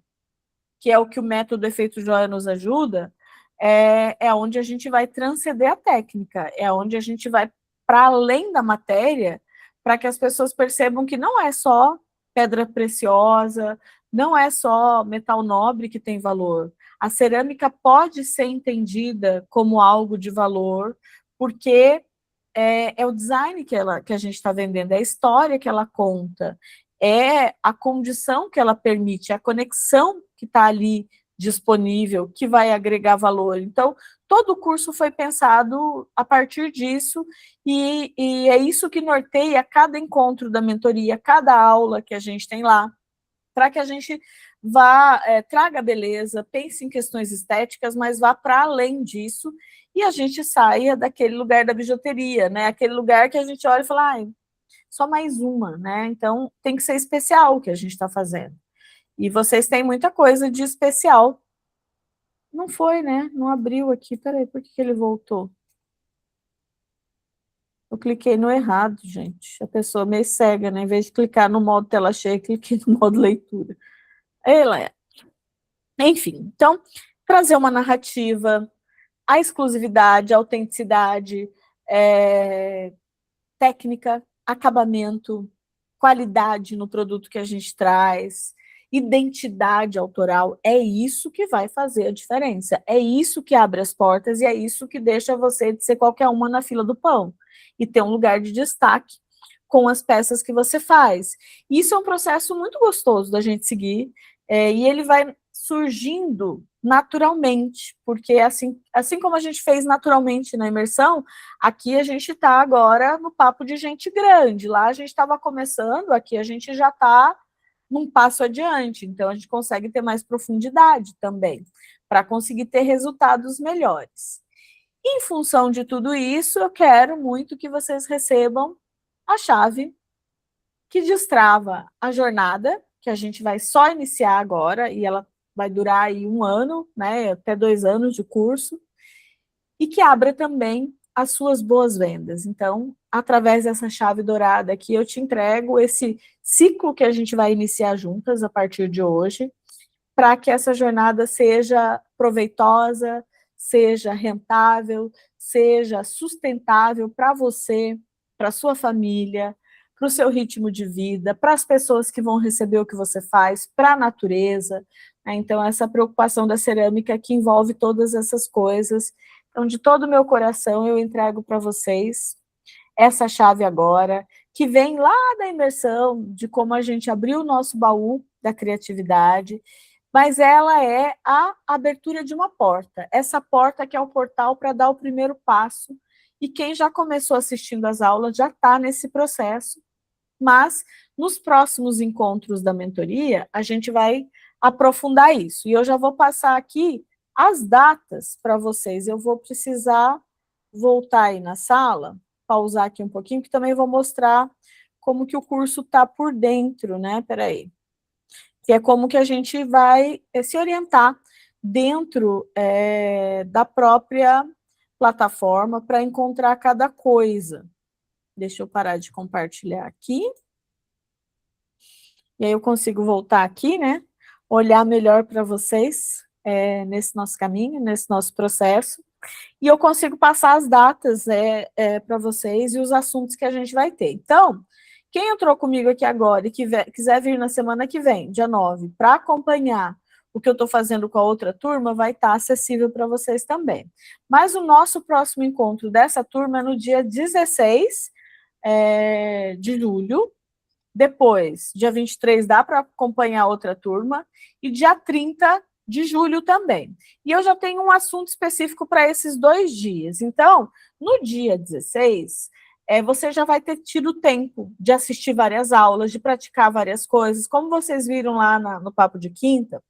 que é o que o método Efeito Joia nos ajuda, é onde a gente vai transcender a técnica, é onde a gente vai para além da matéria, para que as pessoas percebam que não é só pedra preciosa, não é só metal nobre que tem valor. A cerâmica pode ser entendida como algo de valor, porque é o design que a gente está vendendo, é a história que ela conta, é a condição que ela permite, a conexão que está ali disponível, que vai agregar valor. Então, todo o curso foi pensado a partir disso, e é isso que norteia cada encontro da mentoria, cada aula que a gente tem lá, para que a gente vá, traga beleza, pense em questões estéticas, mas vá para além disso, e a gente saia daquele lugar da bijuteria, né? Aquele lugar que a gente olha e fala, só mais uma, né? Então tem que ser especial o que a gente está fazendo. E vocês têm muita coisa de especial. Não foi, né? Não abriu aqui. Peraí, por que ele voltou? Eu cliquei no errado, gente. A pessoa meio cega, né? Em vez de clicar no modo tela cheia, cliquei no modo leitura. Ela é. Enfim, então, trazer uma narrativa, a exclusividade, a autenticidade, técnica, acabamento, qualidade no produto que a gente traz, identidade autoral, é isso que vai fazer a diferença, é isso que abre as portas e é isso que deixa você de ser qualquer uma na fila do pão e ter um lugar de destaque com as peças que você faz. Isso é um processo muito gostoso da gente seguir, e ele vai surgindo naturalmente, porque assim como a gente fez naturalmente na imersão, aqui a gente está agora no papo de gente grande, lá a gente estava começando, aqui a gente já está num passo adiante, então a gente consegue ter mais profundidade também, para conseguir ter resultados melhores. Em função de tudo isso, eu quero muito que vocês recebam a chave que destrava a jornada, que a gente vai só iniciar agora, e ela vai durar aí 1 ano, né, até 2 anos de curso, e que abra também as suas boas vendas. Então, através dessa chave dourada aqui, eu te entrego esse ciclo que a gente vai iniciar juntas a partir de hoje, para que essa jornada seja proveitosa, seja rentável, seja sustentável para você, para sua família, para o seu ritmo de vida, para as pessoas que vão receber o que você faz, para a natureza. Então, essa preocupação da cerâmica que envolve todas essas coisas. Então, de todo o meu coração, eu entrego para vocês essa chave agora, que vem lá da imersão, de como a gente abriu o nosso baú da criatividade, mas ela é a abertura de uma porta. Essa porta que é o portal para dar o primeiro passo, e quem já começou assistindo às aulas já está nesse processo, mas nos próximos encontros da mentoria, a gente vai aprofundar isso. E eu já vou passar aqui as datas para vocês. Eu vou precisar voltar aí na sala, pausar aqui um pouquinho, que também vou mostrar como que o curso está por dentro, né? Peraí. Que é como que a gente vai se orientar dentro da própria plataforma para encontrar cada coisa. Deixa eu parar de compartilhar aqui. E aí eu consigo voltar aqui, né? Olhar melhor para vocês nesse nosso caminho, nesse nosso processo. E eu consigo passar as datas para vocês e os assuntos que a gente vai ter. Então, quem entrou comigo aqui agora e quiser vir na semana que vem, dia 9, para acompanhar o que eu estou fazendo com a outra turma, vai estar acessível para vocês também. Mas o nosso próximo encontro dessa turma é no dia 16 de julho. Depois, dia 23, dá para acompanhar a outra turma. E dia 30 de julho também. E eu já tenho um assunto específico para esses 2 dias. Então, no dia 16, você já vai ter tido tempo de assistir várias aulas, de praticar várias coisas. Como vocês viram lá no Papo de Quinta,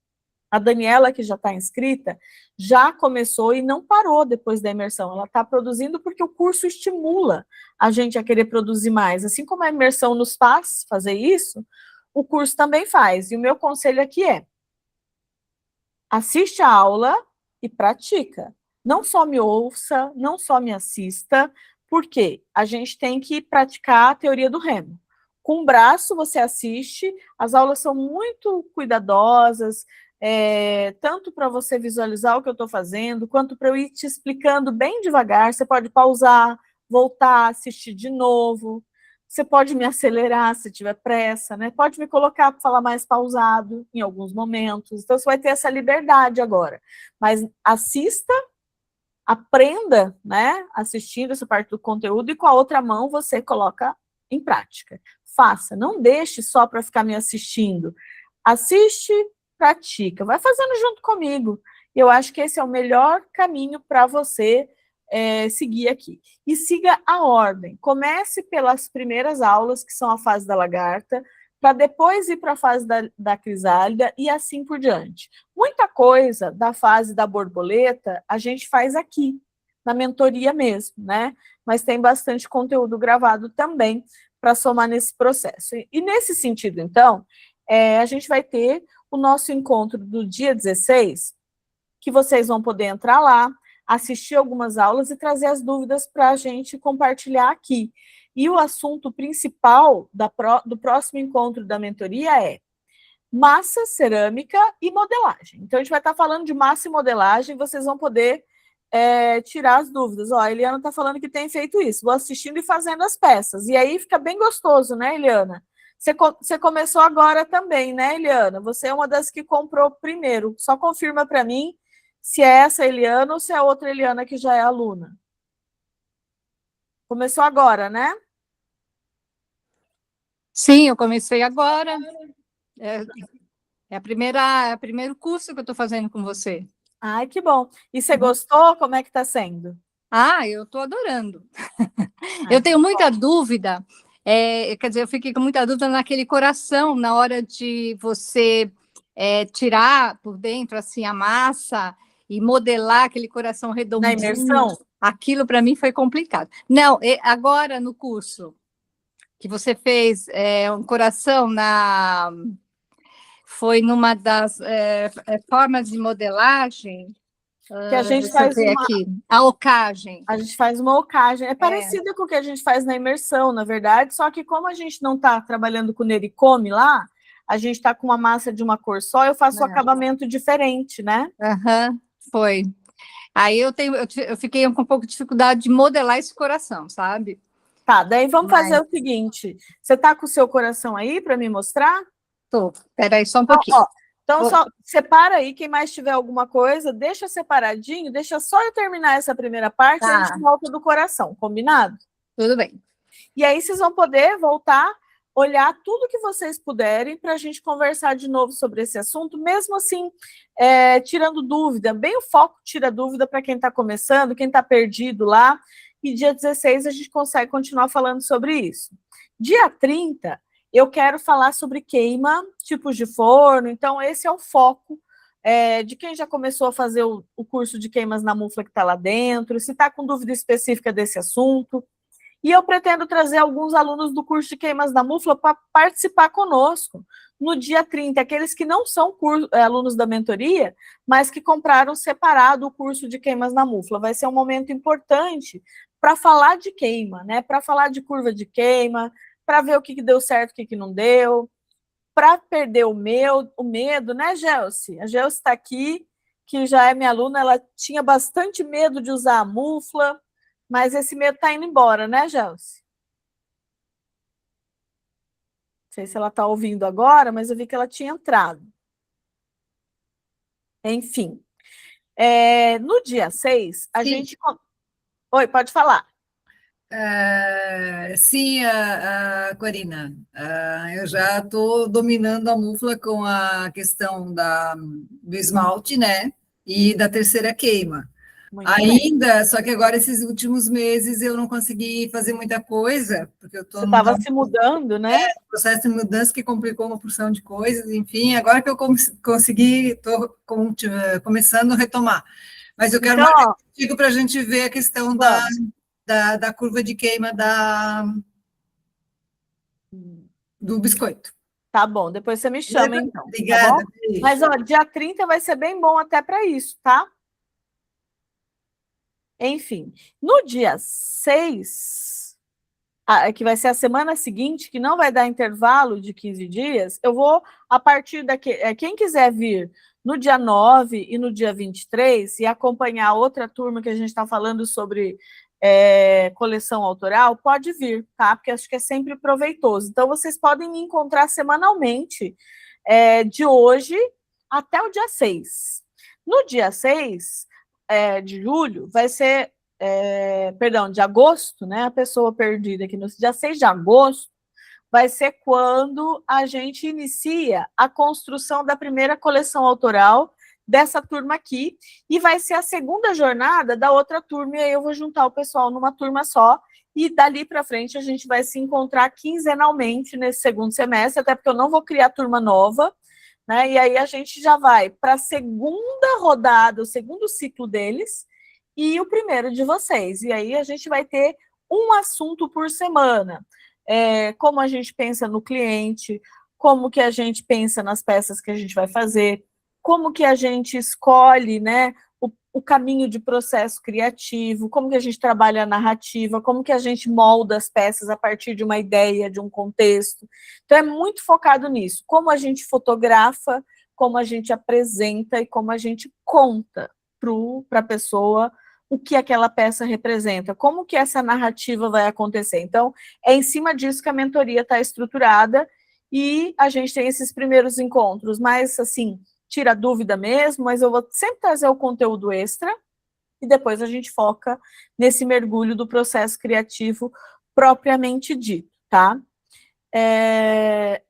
a Daniela, que já está inscrita, já começou e não parou depois da imersão. Ela está produzindo porque o curso estimula a gente a querer produzir mais. Assim como a imersão nos faz fazer isso, o curso também faz. E o meu conselho aqui é: assiste a aula e pratica. Não só me ouça, não só me assista, Por quê? A gente tem que praticar a teoria do remo. Com o braço, você assiste, as aulas são muito cuidadosas, tanto para você visualizar o que eu estou fazendo, quanto para eu ir te explicando bem devagar. Você pode pausar, voltar, assistir de novo. Você pode me acelerar se tiver pressa, né? Pode me colocar para falar mais pausado em alguns momentos. Então, você vai ter essa liberdade agora. Mas assista, aprenda, né? Assistindo essa parte do conteúdo e com a outra mão você coloca em prática. Faça, não deixe só para ficar me assistindo. Assiste, pratica, vai fazendo junto comigo. Eu acho que esse é o melhor caminho para você seguir aqui. E siga a ordem. Comece pelas primeiras aulas, que são a fase da lagarta, para depois ir para a fase da crisálida e assim por diante. Muita coisa da fase da borboleta a gente faz aqui, na mentoria mesmo, né? Mas tem bastante conteúdo gravado também para somar nesse processo. E nesse sentido, então, a gente vai ter o nosso encontro do dia 16, que vocês vão poder entrar lá, assistir algumas aulas e trazer as dúvidas para a gente compartilhar aqui. E o assunto principal do próximo encontro da mentoria é massa, cerâmica e modelagem. Então, a gente vai estar falando de massa e modelagem, vocês vão poder tirar as dúvidas. Ó, a Eliana está falando que tem feito isso, vou assistindo e fazendo as peças. E aí fica bem gostoso, né, Eliana? Você começou agora também, né, Eliana? Você é uma das que comprou primeiro. Só confirma para mim se é essa Eliana ou se é outra Eliana que já é aluna. Começou agora, né? Sim, eu comecei agora. É o primeiro curso que eu estou fazendo com você. Ai, que bom. E você gostou? Como é que está sendo? Eu estou adorando. Eu tenho muita dúvida, quer dizer, eu fiquei com muita dúvida naquele coração, na hora de você tirar por dentro assim a massa e modelar aquele coração redondinho. Na imersão? Aquilo para mim foi complicado. Não, agora no curso que você fez um coração foi numa das formas de modelagem Que a gente faz aqui, a ocagem. A gente faz uma ocagem. É parecida com o que a gente faz na imersão, na verdade, só que como a gente não está trabalhando com nericome lá, a gente está com uma massa de uma cor só, eu faço um acabamento diferente, né? Foi. Aí eu fiquei com um pouco de dificuldade de modelar esse coração, sabe? Tá, daí vamos fazer o seguinte. Você tá com o seu coração aí para me mostrar? Tô. Peraí só um pouquinho. Então, só separa aí, quem mais tiver alguma coisa, deixa separadinho, deixa só eu terminar essa primeira parte, e a gente volta do coração, combinado? Tudo bem. E aí vocês vão poder voltar, olhar tudo que vocês puderem para a gente conversar de novo sobre esse assunto, mesmo assim, tirando dúvida, bem o foco tira dúvida para quem está começando, quem está perdido lá, e dia 16 a gente consegue continuar falando sobre isso. Dia 30, eu quero falar sobre queima, tipos de forno, então esse é o foco de quem já começou a fazer o curso de queimas na mufla que está lá dentro, se está com dúvida específica desse assunto. E eu pretendo trazer alguns alunos do curso de queimas na mufla para participar conosco no dia 30, aqueles que não são alunos da mentoria, mas que compraram separado o curso de queimas na mufla. Vai ser um momento importante para falar de queima, né? Para falar de curva de queima, para ver o que deu certo, o que não deu, para perder o medo, né, Gelsi? A Gelsi está aqui, que já é minha aluna, ela tinha bastante medo de usar a mufla, mas esse medo está indo embora, né, Gelsi? Não sei se ela está ouvindo agora, mas eu vi que ela tinha entrado. Enfim. No dia 6, a gente... Oi, pode falar. Sim, Corina, eu já estou dominando a mufla com a questão do esmalte, né, e da terceira queima. Ainda, só que agora, esses últimos meses, eu não consegui fazer muita coisa, porque eu estou... Você estava se mudando, né? Processo de mudança que complicou uma porção de coisas, enfim, agora que eu consegui, estou começando a retomar. Mas eu quero marcar contigo para a gente ver a questão da curva de queima do biscoito. Tá bom, depois você me chama, então. Obrigada. Tá, mas, dia 30 vai ser bem bom até para isso, tá? Enfim, no dia 6, que vai ser a semana seguinte, que não vai dar intervalo de 15 dias, eu vou, a partir daqui, quem quiser vir no dia 9 e no dia 23 e acompanhar outra turma que a gente está falando sobre coleção autoral, pode vir, tá? Porque acho que é sempre proveitoso. Então, vocês podem me encontrar semanalmente, de hoje até o dia 6. No dia 6 de julho, vai ser, perdão, de agosto, né? A pessoa perdida aqui no dia 6 de agosto, vai ser quando a gente inicia a construção da primeira coleção autoral dessa turma aqui, e vai ser a segunda jornada da outra turma, e aí eu vou juntar o pessoal numa turma só, e dali para frente a gente vai se encontrar quinzenalmente nesse segundo semestre, até porque eu não vou criar turma nova, né? E aí a gente já vai para a segunda rodada, o segundo ciclo deles, e o primeiro de vocês. E aí a gente vai ter um assunto por semana. Como a gente pensa no cliente, como que a gente pensa nas peças que a gente vai fazer, como que a gente escolhe, né, o caminho de processo criativo, como que a gente trabalha a narrativa, como que a gente molda as peças a partir de uma ideia, de um contexto. Então, é muito focado nisso. Como a gente fotografa, como a gente apresenta e como a gente conta para a pessoa o que aquela peça representa, como que essa narrativa vai acontecer. Então, é em cima disso que a mentoria está estruturada, e a gente tem esses primeiros encontros, mas, assim, tira dúvida mesmo, mas eu vou sempre trazer o conteúdo extra, e depois a gente foca nesse mergulho do processo criativo propriamente dito, tá?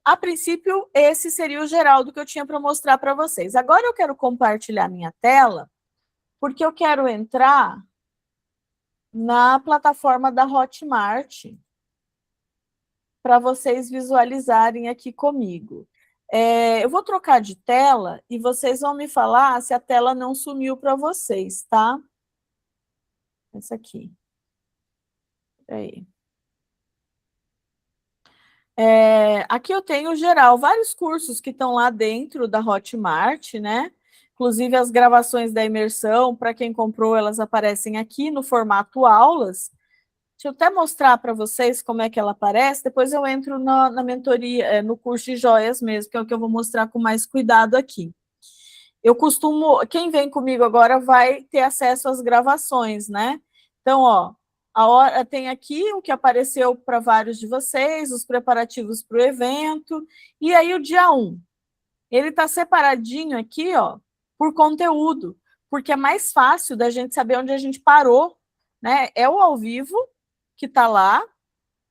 A princípio, esse seria o geral do que eu tinha para mostrar para vocês. Agora eu quero compartilhar minha tela, porque eu quero entrar na plataforma da Hotmart para vocês visualizarem aqui comigo. Eu vou trocar de tela e vocês vão me falar se a tela não sumiu para vocês, tá? Essa aqui. Aí. Aqui eu tenho geral, vários cursos que estão lá dentro da Hotmart, né? Inclusive as gravações da imersão, para quem comprou, elas aparecem aqui no formato aulas. Deixa eu até mostrar para vocês como é que ela aparece, depois eu entro na mentoria, no curso de joias mesmo, que é o que eu vou mostrar com mais cuidado aqui. Eu costumo, quem vem comigo agora vai ter acesso às gravações, né? Então, ó, a hora, tem aqui o que apareceu para vários de vocês, os preparativos para o evento, e aí o dia 1. Ele está separadinho aqui, ó, por conteúdo, porque é mais fácil da gente saber onde a gente parou, né? É o ao vivo que está lá,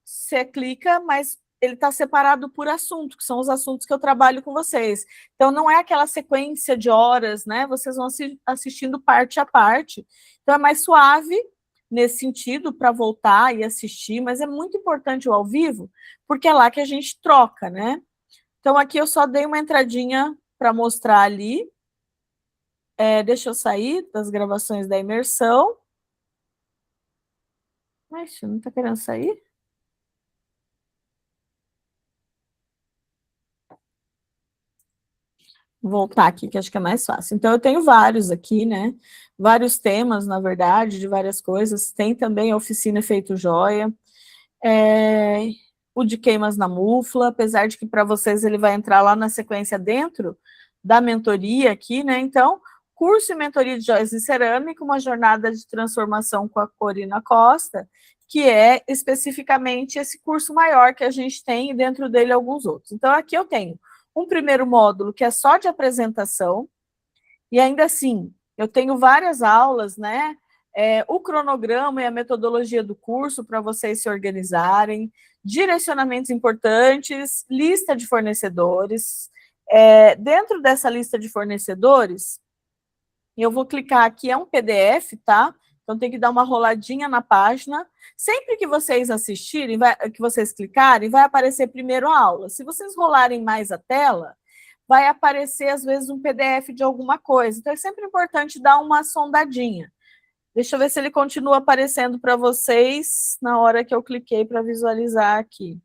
você clica, mas ele está separado por assunto, que são os assuntos que eu trabalho com vocês. Então, não é aquela sequência de horas, né? Vocês vão assistindo parte a parte. Então, é mais suave nesse sentido para voltar e assistir, mas é muito importante o ao vivo, porque é lá que a gente troca, né? Então, aqui eu só dei uma entradinha para mostrar ali. Deixa eu sair das gravações da imersão. Mas não está querendo sair? Vou voltar aqui, que acho que é mais fácil. Então, eu tenho vários aqui, né? Vários temas, na verdade, de várias coisas. Tem também a oficina Efeito Joia. O de queimas na mufla, apesar de que para vocês ele vai entrar lá na sequência dentro da mentoria aqui, né? Então, curso e mentoria de joias e cerâmica, uma jornada de transformação com a Corina Costa, que é especificamente esse curso maior que a gente tem, e dentro dele alguns outros. Então, aqui eu tenho um primeiro módulo que é só de apresentação, e ainda assim, eu tenho várias aulas, né? O cronograma e a metodologia do curso para vocês se organizarem, direcionamentos importantes, lista de fornecedores. Dentro dessa lista de fornecedores, eu vou clicar aqui, é um PDF, tá? Então, tem que dar uma roladinha na página. Sempre que vocês assistirem, que vocês clicarem, vai aparecer primeiro a aula. Se vocês rolarem mais a tela, vai aparecer, às vezes, um PDF de alguma coisa. Então, é sempre importante dar uma sondadinha. Deixa eu ver se ele continua aparecendo para vocês na hora que eu cliquei para visualizar aqui.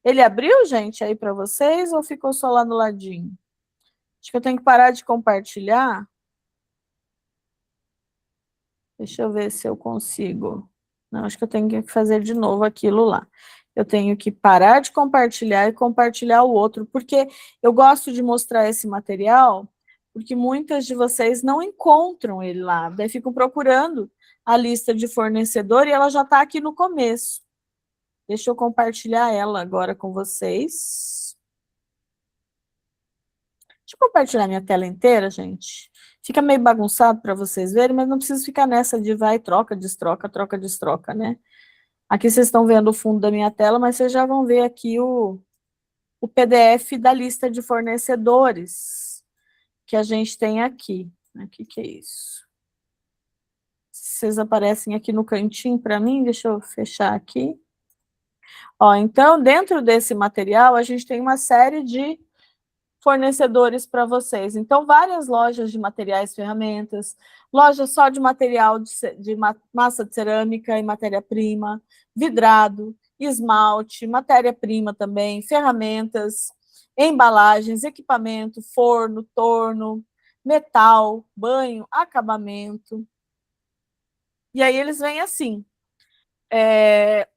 Ele abriu, gente, aí para vocês ou ficou só lá no ladinho? Acho que eu tenho que parar de compartilhar. Deixa eu ver se eu consigo. Não, acho que eu tenho que fazer de novo aquilo lá. Eu tenho que parar de compartilhar e compartilhar o outro, porque eu gosto de mostrar esse material, porque muitas de vocês não encontram ele lá, daí ficam procurando a lista de fornecedor e ela já está aqui no começo. Deixa eu compartilhar ela agora com vocês. Deixa eu compartilhar minha tela inteira, gente. Fica meio bagunçado para vocês verem, mas não precisa ficar nessa de vai, troca, destroca, troca, destroca, né? Aqui vocês estão vendo o fundo da minha tela, mas vocês já vão ver aqui o PDF da lista de fornecedores que a gente tem aqui. O que é isso? Vocês aparecem aqui no cantinho para mim, deixa eu fechar aqui. Ó, então, dentro desse material, a gente tem uma série de fornecedores para vocês. Então, várias lojas de materiais e ferramentas, loja só de material de massa de cerâmica e matéria-prima, vidrado, esmalte, matéria-prima também, ferramentas, embalagens, equipamento, forno, torno, metal, banho, acabamento. E aí eles vêm assim,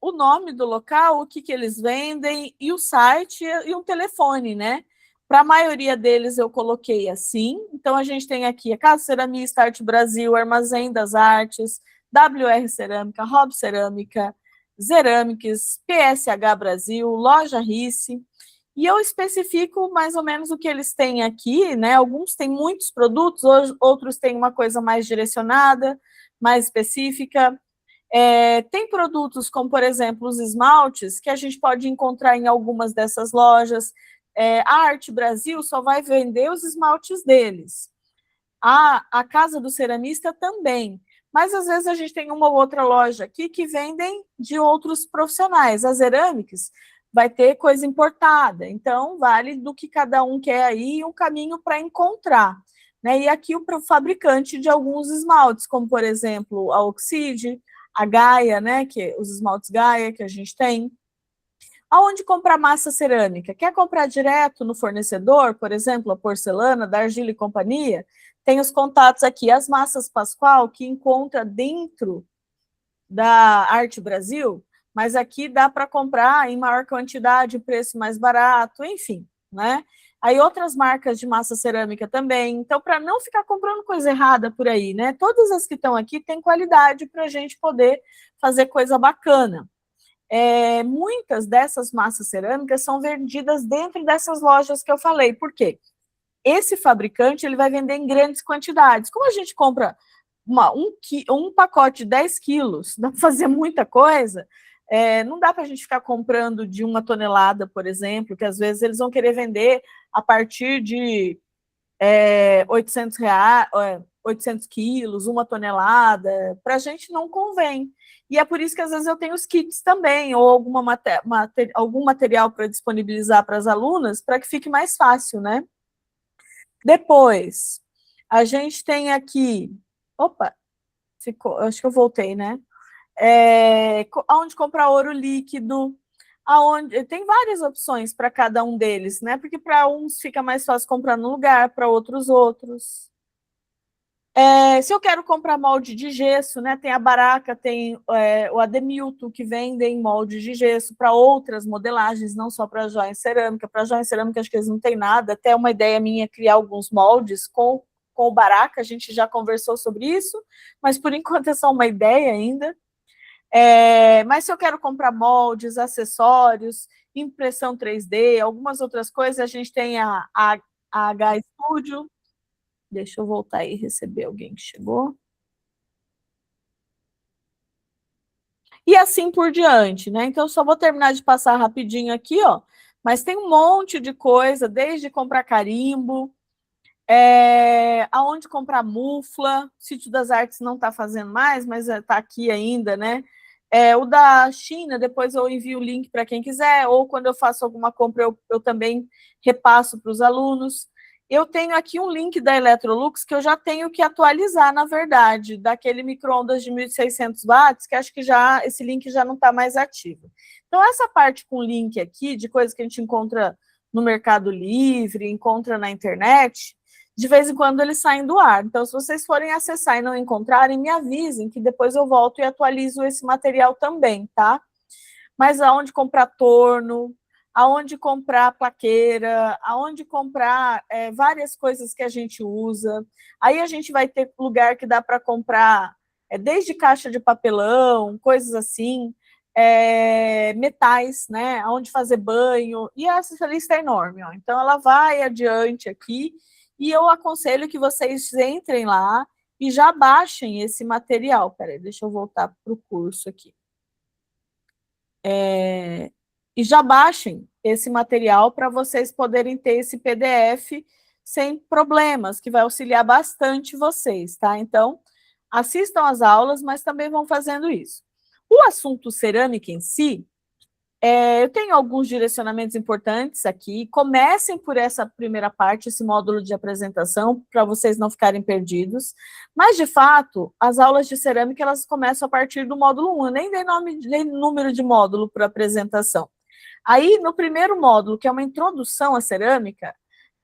o nome do local, o que eles vendem, e o site e um telefone, né? Para a maioria deles eu coloquei assim. Então, a gente tem aqui a Casa Ceramista, Arte Brasil, Armazém das Artes, WR Cerâmica, Rob Cerâmica, Ceramics, PSH Brasil, Loja Risse. E eu especifico mais ou menos o que eles têm aqui, né? Alguns têm muitos produtos, outros têm uma coisa mais direcionada, mais específica. Tem produtos como, por exemplo, os esmaltes, que a gente pode encontrar em algumas dessas lojas. A Arte Brasil só vai vender os esmaltes deles. A Casa do Ceramista também. Mas, às vezes, a gente tem uma ou outra loja aqui que vendem de outros profissionais. A Ceramics vai ter coisa importada. Então, vale do que cada um quer aí um caminho para encontrar. Né? E aqui o fabricante de alguns esmaltes, como, por exemplo, a Oxide, a Gaia, né? Que os esmaltes Gaia que a gente tem. Aonde comprar massa cerâmica? Quer comprar direto no fornecedor, por exemplo, a Porcelana, da Argila e Companhia? Tem os contatos aqui, as massas Pascoal, que encontra dentro da Arte Brasil, mas aqui dá para comprar em maior quantidade, preço mais barato, enfim, né? Aí outras marcas de massa cerâmica também. Então, para não ficar comprando coisa errada por aí, né? Todas as que estão aqui têm qualidade para a gente poder fazer coisa bacana. Muitas dessas massas cerâmicas são vendidas dentro dessas lojas que eu falei. Por quê? Esse fabricante ele vai vender em grandes quantidades. Como a gente compra um pacote de 10 quilos, dá para fazer muita coisa, não dá para a gente ficar comprando de 1 tonelada, por exemplo, que às vezes eles vão querer vender a partir de 800 quilos, 1 tonelada, para a gente não convém. E é por isso que às vezes eu tenho os kits também, ou algum material para disponibilizar para as alunas, para que fique mais fácil, né? Depois, a gente tem aqui... Opa, acho que eu voltei, né? Onde comprar ouro líquido, tem várias opções para cada um deles, né? Porque para uns fica mais fácil comprar no lugar, para outros. Se eu quero comprar molde de gesso, né? Tem a Baraca, tem o Ademilton, que vendem molde de gesso para outras modelagens, não só para joia em cerâmica. Para joia em cerâmica, acho que eles não têm nada. Até uma ideia minha é criar alguns moldes com o Baraca, a gente já conversou sobre isso, mas por enquanto é só uma ideia ainda. Mas se eu quero comprar moldes, acessórios, impressão 3D, algumas outras coisas, a gente tem a H Studio. Deixa eu voltar aí e receber alguém que chegou. E assim por diante, né? Então, só vou terminar de passar rapidinho aqui, ó. Mas tem um monte de coisa, desde comprar carimbo, aonde comprar mufla, o Sítio das Artes não está fazendo mais, mas está aqui ainda, né? O da China, depois eu envio o link para quem quiser, ou quando eu faço alguma compra, eu também repasso para os alunos. Eu tenho aqui um link da Electrolux que eu já tenho que atualizar, na verdade, daquele micro-ondas de 1.600 watts, que acho que esse link já não está mais ativo. Então, essa parte com link aqui, de coisas que a gente encontra no Mercado Livre, encontra na internet, de vez em quando eles saem do ar. Então, se vocês forem acessar e não encontrarem, me avisem, que depois eu volto e atualizo esse material também, tá? Mas aonde comprar torno, aonde comprar plaqueira, aonde comprar várias coisas que a gente usa. Aí a gente vai ter lugar que dá para comprar desde caixa de papelão, coisas assim, metais, né? Onde fazer banho, e essa lista é enorme, ó. Então ela vai adiante aqui, e eu aconselho que vocês entrem lá e já baixem esse material. Peraí, deixa eu voltar para o curso aqui. E já baixem esse material para vocês poderem ter esse PDF sem problemas, que vai auxiliar bastante vocês, tá? Então, assistam às aulas, mas também vão fazendo isso. O assunto cerâmica em si, eu tenho alguns direcionamentos importantes aqui. Comecem por essa primeira parte, esse módulo de apresentação, para vocês não ficarem perdidos. Mas, de fato, as aulas de cerâmica, elas começam a partir do módulo 1. Eu nem dei número de módulo para apresentação. Aí, no primeiro módulo, que é uma introdução à cerâmica,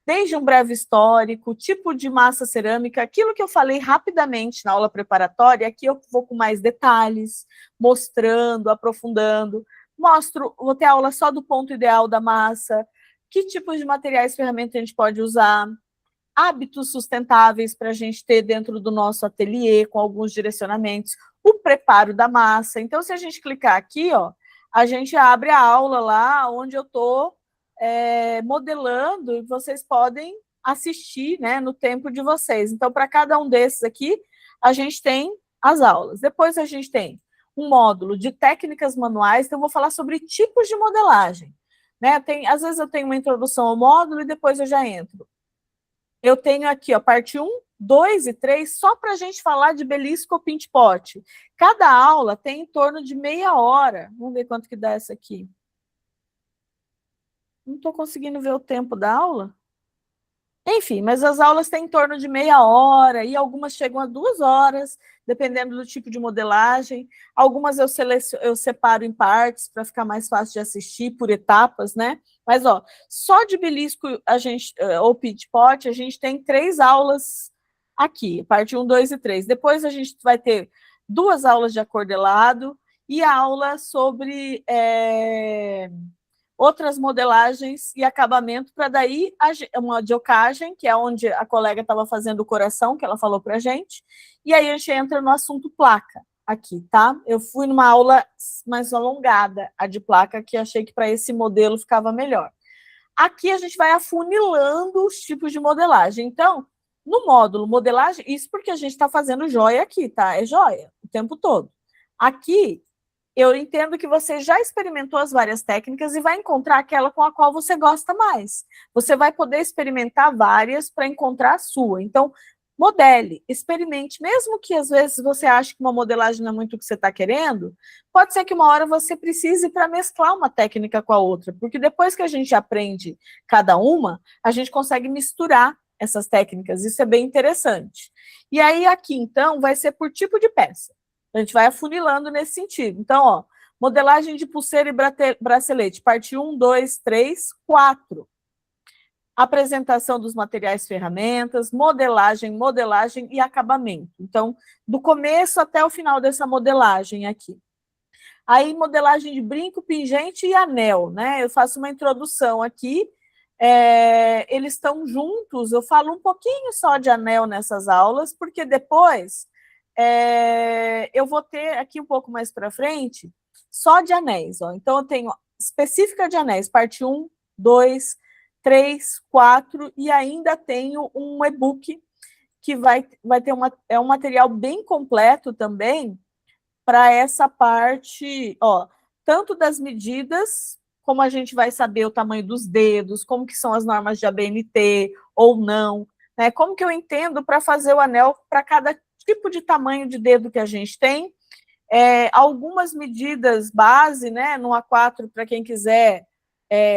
desde um breve histórico, tipo de massa cerâmica, aquilo que eu falei rapidamente na aula preparatória, aqui eu vou com mais detalhes, mostrando, aprofundando. Vou ter aula só do ponto ideal da massa, que tipos de materiais e ferramentas a gente pode usar, hábitos sustentáveis para a gente ter dentro do nosso ateliê, com alguns direcionamentos, o preparo da massa. Então, se a gente clicar aqui, ó, a gente abre a aula lá, onde eu estou modelando, e vocês podem assistir, né, no tempo de vocês. Então, para cada um desses aqui, a gente tem as aulas. Depois a gente tem um módulo de técnicas manuais, então eu vou falar sobre tipos de modelagem, né? Às vezes eu tenho uma introdução ao módulo e depois eu já entro. Eu tenho aqui, ó, parte 1, 2 e 3, só para a gente falar de belisco ou pint pot. Cada aula tem em torno de meia hora. Vamos ver quanto que dá essa aqui. Não estou conseguindo ver o tempo da aula. Enfim, mas as aulas têm em torno de meia hora, e algumas chegam a 2 horas, dependendo do tipo de modelagem. Algumas eu separo em partes, para ficar mais fácil de assistir, por etapas, né? Mas, ó, só de belisco ou pit pot, a gente tem 3 aulas aqui, parte 1, 2 e 3. Depois a gente vai ter 2 aulas de acordelado e a aula sobre outras modelagens e acabamento, para daí uma diocagem, que é onde a colega estava fazendo o coração, que ela falou para a gente, e aí a gente entra no assunto placa aqui, tá? Eu fui numa aula mais alongada, a de placa, que achei que para esse modelo ficava melhor. Aqui a gente vai afunilando os tipos de modelagem. Então, no módulo modelagem, isso porque a gente está fazendo joia aqui, tá? É joia o tempo todo. Aqui, eu entendo que você já experimentou as várias técnicas e vai encontrar aquela com a qual você gosta mais. Você vai poder experimentar várias para encontrar a sua. Então, modele, experimente. Mesmo que às vezes você ache que uma modelagem não é muito o que você está querendo, pode ser que uma hora você precise para mesclar uma técnica com a outra, porque depois que a gente aprende cada uma, a gente consegue misturar essas técnicas. Isso é bem interessante. E aí aqui, então, vai ser por tipo de peça. A gente vai afunilando nesse sentido. Então, ó, modelagem de pulseira e bracelete, parte 1, 2, 3, 4. Apresentação dos materiais e ferramentas, modelagem e acabamento. Então, do começo até o final dessa modelagem aqui. Aí, modelagem de brinco, pingente e anel, né? Eu faço uma introdução aqui, eles estão juntos, eu falo um pouquinho só de anel nessas aulas, porque depois eu vou ter aqui um pouco mais para frente, só de anéis. Ó. Então, eu tenho específica de anéis, parte 1, 2, 3, 4, e ainda tenho um e-book que vai ter um material bem completo também para essa parte, ó, tanto das medidas, como a gente vai saber o tamanho dos dedos, como que são as normas de ABNT ou não, né? Como que eu entendo para fazer o anel para cada tipo de tamanho de dedo que a gente tem, algumas medidas base, né, no A4, para quem quiser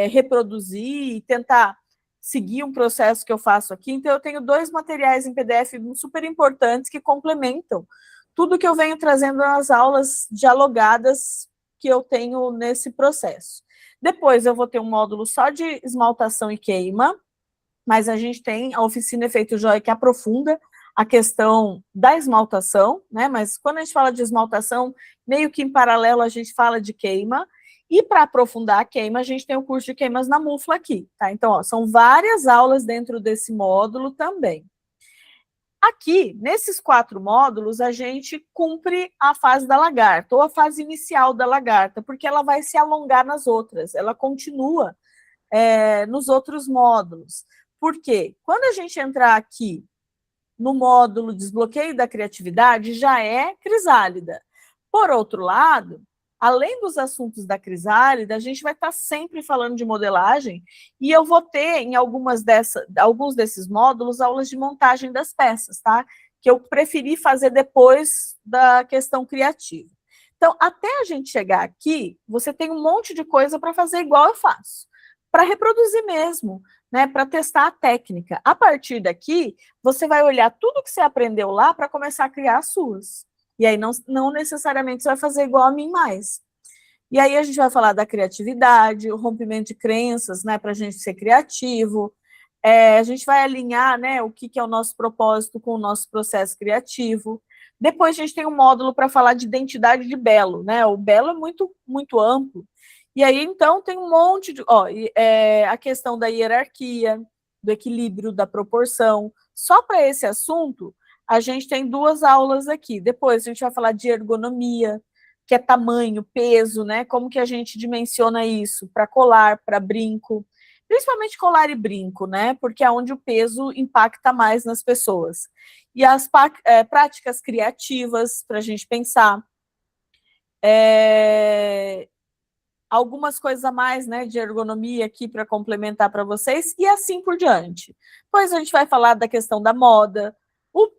reproduzir e tentar seguir um processo que eu faço aqui. Então, eu tenho 2 materiais em PDF super importantes que complementam tudo que eu venho trazendo nas aulas dialogadas que eu tenho nesse processo. Depois, eu vou ter um módulo só de esmaltação e queima, mas a gente tem a oficina Efeito Joia que aprofunda a questão da esmaltação, né? Mas quando a gente fala de esmaltação, meio que em paralelo a gente fala de queima, e para aprofundar a queima, a gente tem o curso de queimas na Mufla aqui, tá? Então, ó, são várias aulas dentro desse módulo também. Aqui, nesses 4 módulos, a gente cumpre a fase da lagarta, ou a fase inicial da lagarta, porque ela vai se alongar nas outras, ela continua nos outros módulos. Por quê? Quando a gente entrar aqui no módulo Desbloqueio da Criatividade, já é crisálida. Por outro lado, além dos assuntos da crisálida, a gente vai estar sempre falando de modelagem, e eu vou ter, em alguns desses módulos, aulas de montagem das peças, tá? Que eu preferi fazer depois da questão criativa. Então, até a gente chegar aqui, você tem um monte de coisa para fazer igual eu faço, para reproduzir mesmo, né, para testar a técnica. A partir daqui, você vai olhar tudo que você aprendeu lá para começar a criar as suas. E aí não necessariamente você vai fazer igual a mim mais. E aí a gente vai falar da criatividade, o rompimento de crenças, né, para a gente ser criativo. A gente vai alinhar, né, o que é o nosso propósito com o nosso processo criativo. Depois a gente tem um módulo para falar de identidade de belo, né? O belo é muito, muito amplo. E aí, então, tem um monte de... a questão da hierarquia, do equilíbrio, da proporção. Só para esse assunto, a gente tem 2 aulas aqui. Depois a gente vai falar de ergonomia, que é tamanho, peso, né? Como que a gente dimensiona isso para colar, para brinco. Principalmente colar e brinco, né? Porque é onde o peso impacta mais nas pessoas. E as práticas criativas, para a gente pensar. Algumas coisas a mais, né, de ergonomia aqui para complementar para vocês, e assim por diante. Depois a gente vai falar da questão da moda,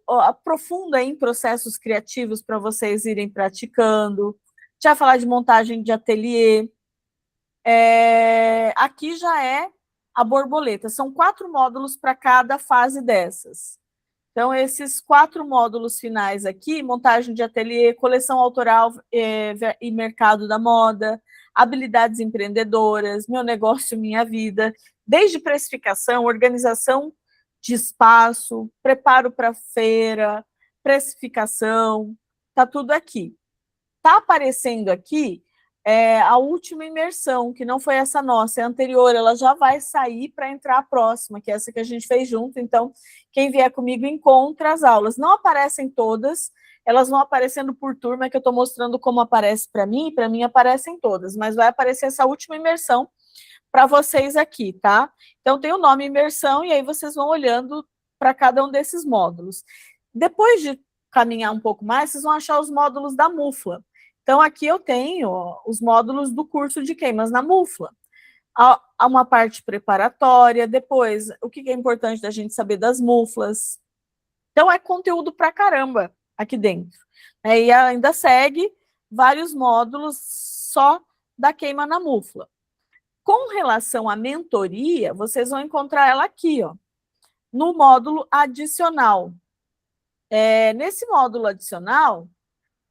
aprofunda em processos criativos para vocês irem praticando, a gente vai falar de montagem de ateliê. Aqui já é a borboleta, são 4 módulos para cada fase dessas. Então, esses 4 módulos finais aqui, montagem de ateliê, coleção autoral e mercado da moda, habilidades empreendedoras, meu negócio, minha vida, desde precificação, organização de espaço, preparo para feira, precificação, está tudo aqui. Está aparecendo aqui a última imersão, que não foi essa nossa, é a anterior, ela já vai sair para entrar a próxima, que é essa que a gente fez junto, então quem vier comigo encontra as aulas. Não aparecem todas, elas vão aparecendo por turma, que eu estou mostrando como aparece para mim aparecem todas, mas vai aparecer essa última imersão para vocês aqui, tá? Então tem o nome imersão, e aí vocês vão olhando para cada um desses módulos. Depois de caminhar um pouco mais, vocês vão achar os módulos da Mufla. Então, aqui eu tenho os módulos do curso de queimas na Mufla. Há uma parte preparatória, depois, o que é importante da gente saber das muflas. Então, é conteúdo pra caramba aqui dentro. E ainda segue vários módulos só da queima na Mufla. Com relação à mentoria, vocês vão encontrar ela aqui, ó, no módulo adicional. Nesse módulo adicional,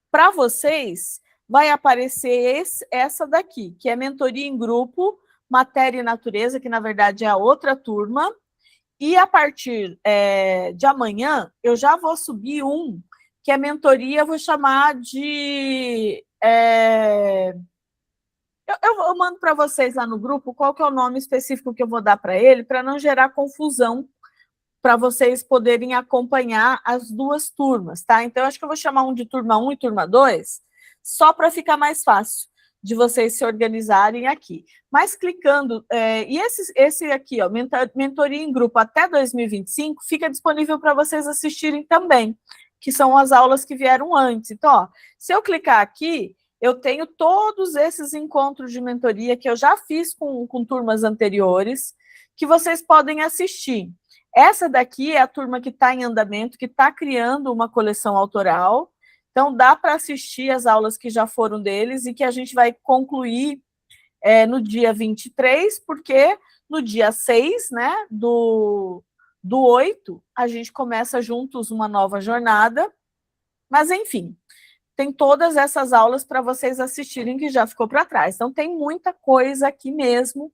para vocês, vai aparecer essa daqui, que é mentoria em grupo, matéria e natureza, que na verdade é a outra turma, e a partir de amanhã, eu já vou subir que é mentoria, eu vou chamar de... Eu mando para vocês lá no grupo qual que é o nome específico que eu vou dar para ele, para não gerar confusão, para vocês poderem acompanhar as 2 turmas, tá? Então, eu acho que eu vou chamar um de turma 1 e turma 2, só para ficar mais fácil de vocês se organizarem aqui. Mas clicando, e esse aqui, ó, mentoria em grupo até 2025, fica disponível para vocês assistirem também, que são as aulas que vieram antes. Então, ó, se eu clicar aqui, eu tenho todos esses encontros de mentoria que eu já fiz com turmas anteriores, que vocês podem assistir. Essa daqui é a turma que está em andamento, que está criando uma coleção autoral. Então, dá para assistir as aulas que já foram deles e que a gente vai concluir no dia 23, porque no dia 6, né, do 8, a gente começa juntos uma nova jornada. Mas, enfim, tem todas essas aulas para vocês assistirem que já ficou para trás. Então, tem muita coisa aqui mesmo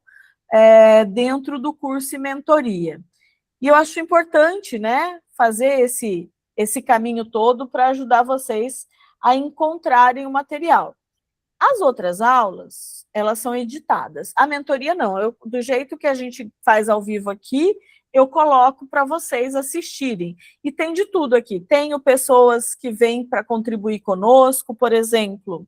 dentro do curso e mentoria. E eu acho importante, né, fazer esse caminho todo para ajudar vocês a encontrarem o material. As outras aulas, elas são editadas. A mentoria não, do jeito que a gente faz ao vivo aqui, eu coloco para vocês assistirem. E tem de tudo aqui. Tenho pessoas que vêm para contribuir conosco, por exemplo,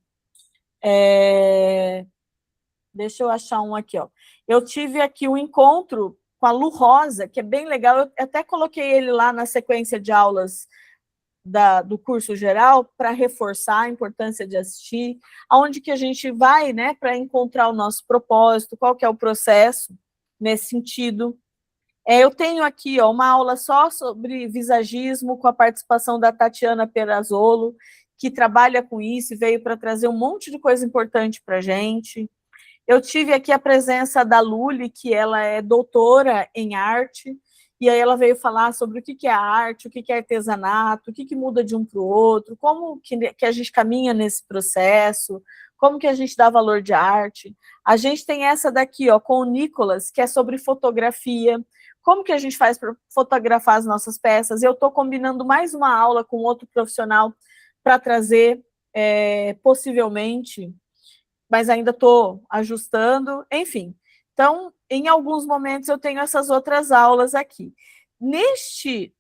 deixa eu achar um aqui, ó. Eu tive aqui um encontro com a Lu Rosa, que é bem legal, eu até coloquei ele lá na sequência de aulas do curso geral para reforçar a importância de assistir, aonde que a gente vai, né, para encontrar o nosso propósito, qual que é o processo nesse sentido. Eu tenho aqui, ó, uma aula só sobre visagismo com a participação da Tatiana Perazzolo, que trabalha com isso e veio para trazer um monte de coisa importante para a gente. Eu tive aqui a presença da Luli, que ela é doutora em arte, e aí ela veio falar sobre o que é arte, o que é artesanato, o que muda de um para o outro, como que a gente caminha nesse processo, como que a gente dá valor de arte. A gente tem essa daqui, ó, com o Nicolas, que é sobre fotografia, como que a gente faz para fotografar as nossas peças. Eu estou combinando mais uma aula com outro profissional para trazer, possivelmente, mas ainda estou ajustando, enfim. Então, em alguns momentos eu tenho essas outras aulas aqui. Neste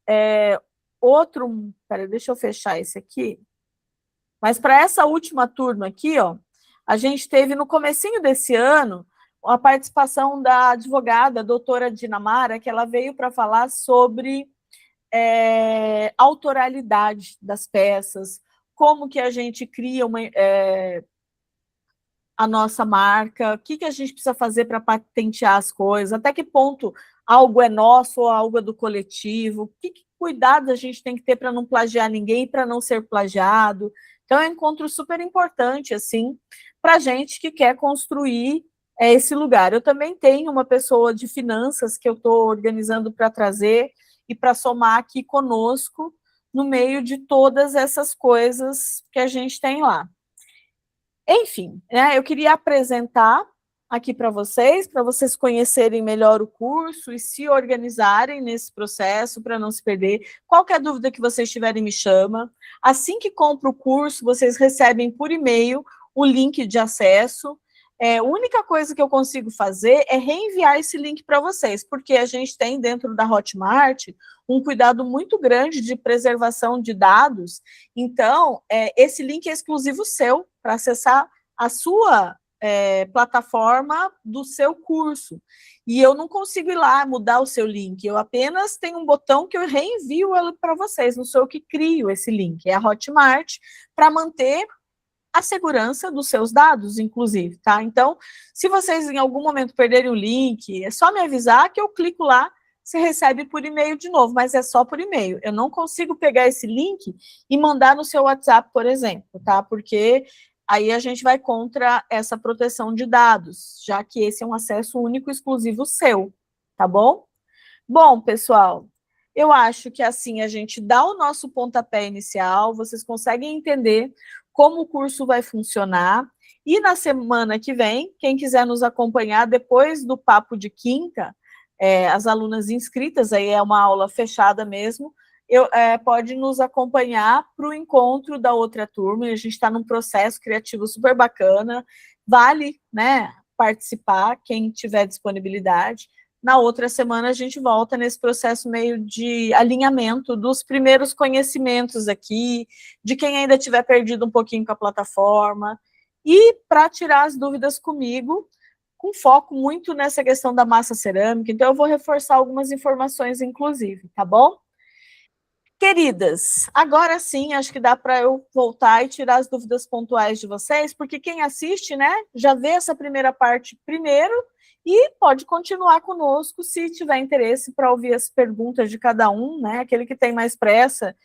outro... Peraí, deixa eu fechar esse aqui. Mas para essa última turma aqui, ó, a gente teve no comecinho desse ano a participação da advogada, a doutora Dinamara, que ela veio para falar sobre autoralidade das peças, como que a gente cria a nossa marca, o que a gente precisa fazer para patentear as coisas, até que ponto algo é nosso ou algo é do coletivo, que cuidado a gente tem que ter para não plagiar ninguém, para não ser plagiado. Então, é um encontro super importante, assim, para a gente que quer construir esse lugar. Eu também tenho uma pessoa de finanças que eu estou organizando para trazer e para somar aqui conosco no meio de todas essas coisas que a gente tem lá. Enfim, né, eu queria apresentar aqui para vocês conhecerem melhor o curso e se organizarem nesse processo para não se perder. Qualquer dúvida que vocês tiverem, me chama. Assim que compra o curso, vocês recebem por e-mail o link de acesso. A única coisa que eu consigo fazer é reenviar esse link para vocês, porque a gente tem dentro da Hotmart um cuidado muito grande de preservação de dados. Então, esse link é exclusivo seu para acessar a sua plataforma do seu curso. E eu não consigo ir lá mudar o seu link, eu apenas tenho um botão que eu reenvio para vocês, não sou eu que crio esse link, é a Hotmart, para manter a segurança dos seus dados, inclusive, tá? Então, se vocês em algum momento perderem o link, é só me avisar que eu clico lá, você recebe por e-mail de novo, mas é só por e-mail. Eu não consigo pegar esse link e mandar no seu WhatsApp, por exemplo, tá? Porque aí a gente vai contra essa proteção de dados, já que esse é um acesso único e exclusivo seu, tá bom? Bom, pessoal, eu acho que assim a gente dá o nosso pontapé inicial, vocês conseguem entender como o curso vai funcionar, e na semana que vem, quem quiser nos acompanhar depois do papo de quinta, as alunas inscritas, aí é uma aula fechada mesmo, pode nos acompanhar para o encontro da outra turma, a gente está num processo criativo super bacana, vale, né, participar, quem tiver disponibilidade. Na outra semana, a gente volta nesse processo meio de alinhamento dos primeiros conhecimentos aqui, de quem ainda tiver perdido um pouquinho com a plataforma, e para tirar as dúvidas comigo, com foco muito nessa questão da massa cerâmica, então eu vou reforçar algumas informações, inclusive, tá bom? Queridas, agora sim, acho que dá para eu voltar e tirar as dúvidas pontuais de vocês, porque quem assiste, né, já vê essa primeira parte primeiro, e pode continuar conosco se tiver interesse para ouvir as perguntas de cada um, né? Aquele que tem mais pressa,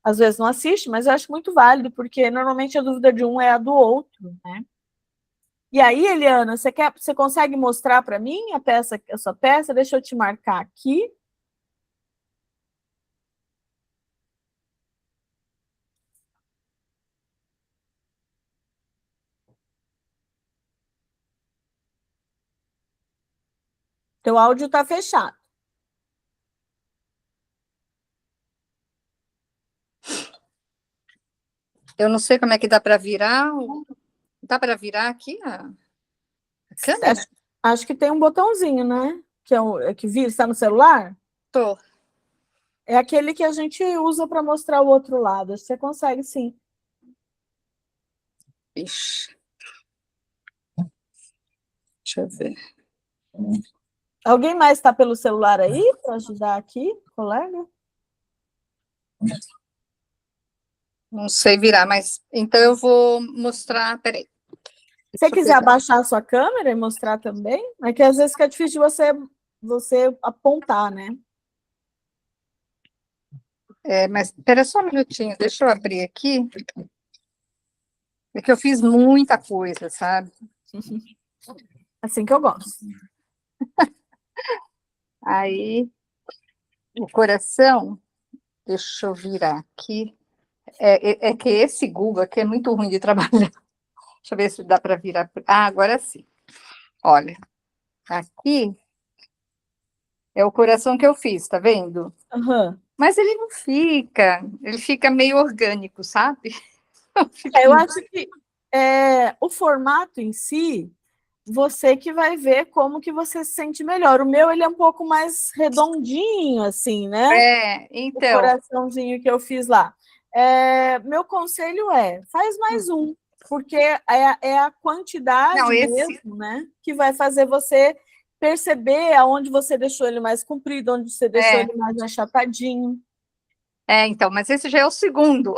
às vezes não assiste, mas eu acho muito válido, porque normalmente a dúvida de um é a do outro, né? E aí, Eliana, você consegue mostrar para mim a sua peça? Deixa eu te marcar aqui. Teu áudio está fechado. Eu não sei como é que dá para virar. Dá para virar aqui a câmera? Acho que tem um botãozinho, né? Que vira, está no celular? Tô. É aquele que a gente usa para mostrar o outro lado. Você consegue, sim. Ixi. Deixa eu ver. Alguém mais está pelo celular aí para ajudar aqui, colega? Não sei virar, mas então eu vou mostrar. Peraí. Se você quiser abaixar a sua câmera e mostrar também, é que às vezes fica difícil de você apontar, né? Mas espera só um minutinho, deixa eu abrir aqui. É que eu fiz muita coisa, sabe? Assim que eu gosto. Aí, o coração, deixa eu virar aqui. É que esse Google aqui é muito ruim de trabalhar. Deixa eu ver se dá para virar. Ah, agora sim. Olha, aqui é o coração que eu fiz, tá vendo? Uhum. Mas ele não fica, ele fica meio orgânico, sabe? Eu acho que o formato em si, você que vai ver como que você se sente melhor. O meu, ele é um pouco mais redondinho, assim, né? Então. O coraçãozinho que eu fiz lá. Meu conselho faz mais um, porque é a quantidade mesmo, né? Que vai fazer você perceber aonde você deixou ele mais comprido, onde você deixou ele mais achatadinho. Então, mas esse já é o segundo,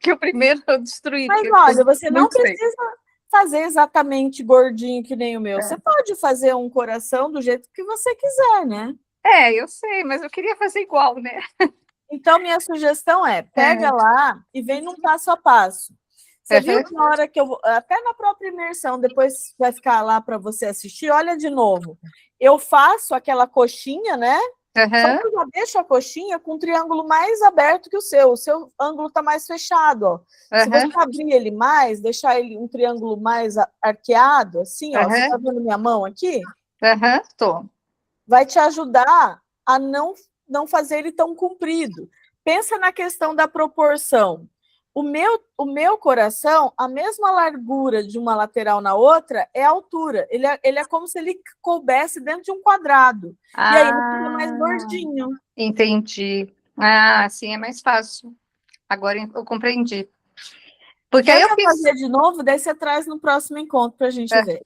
que o primeiro eu destruí. Mas olha, você não precisa fazer exatamente gordinho que nem o meu. Você pode fazer um coração do jeito que você quiser, né? Eu sei, mas eu queria fazer igual, né? Então, minha sugestão pega lá e vem num passo a passo. Você viu que na hora que eu vou, até na própria imersão, depois vai ficar lá para você assistir, olha de novo. Eu faço aquela coxinha, né? Só que eu já deixo a coxinha com um triângulo mais aberto que o seu ângulo está mais fechado, ó. Se você abrir ele mais, deixar ele um triângulo mais arqueado, assim, ó, você está vendo minha mão aqui? Tô. Vai te ajudar a não fazer ele tão comprido. Pensa na questão da proporção. O meu coração, a mesma largura de uma lateral na outra é a altura. Ele é como se ele coubesse dentro de um quadrado. E aí ele fica mais gordinho. Entendi. Assim é mais fácil. Agora eu compreendi. Porque aí eu fiz fazer de novo, daí você traz no próximo encontro para a gente ver.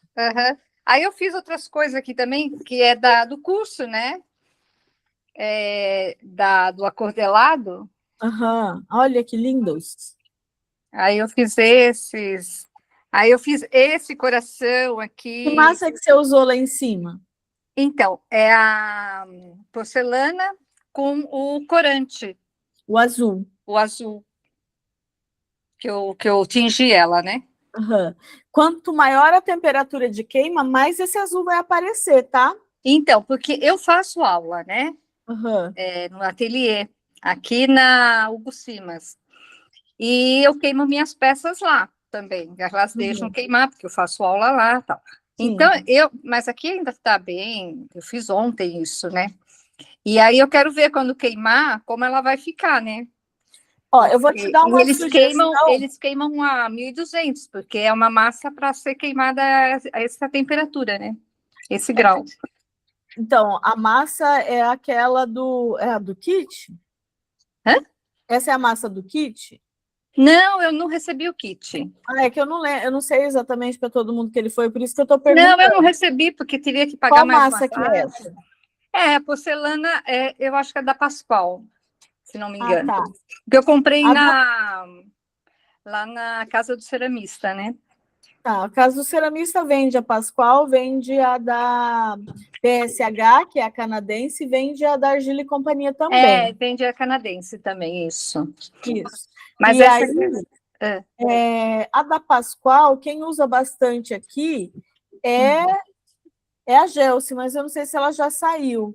Aí eu fiz outras coisas aqui também, que do curso, né? Do acordelado. Olha que lindos. Aí eu fiz esses. Aí eu fiz esse coração aqui. Que massa que você usou lá em cima? Então, é a porcelana com o corante. O azul. O azul. Que eu tingi ela, né? Quanto maior a temperatura de queima, mais esse azul vai aparecer, tá? Então, porque eu faço aula, né? No ateliê, aqui na Hugo Simas. E eu queimo minhas peças lá também. Elas deixam queimar, porque eu faço aula lá e tal. Sim. Então, mas aqui ainda está bem, eu fiz ontem isso, né? E aí eu quero ver quando queimar, como ela vai ficar, né? Ó, eu vou te dar uma sugestão. Eles queimam a 1.200, porque é uma massa para ser queimada a essa temperatura, né? Esse grau. Então, a massa é aquela do kit? Essa é a massa do kit? Não, eu não recebi o kit. É que eu não sei exatamente para todo mundo que ele foi, por isso que eu estou perguntando. Não, eu não recebi, porque teria que pagar Qual mais massa que é essa? A porcelana, eu acho que é da Pascoal, se não me engano. Tá. Porque eu comprei lá na Casa do Ceramista, né? Tá, a Casa do Ceramista vende a Pascoal, vende a da PSH, que é a canadense, e vende a da Argila e Companhia também. Vende a canadense também, isso. Isso. Mas e aí, a da Pascoal, quem usa bastante aqui é a Gelsi, mas eu não sei se ela já saiu.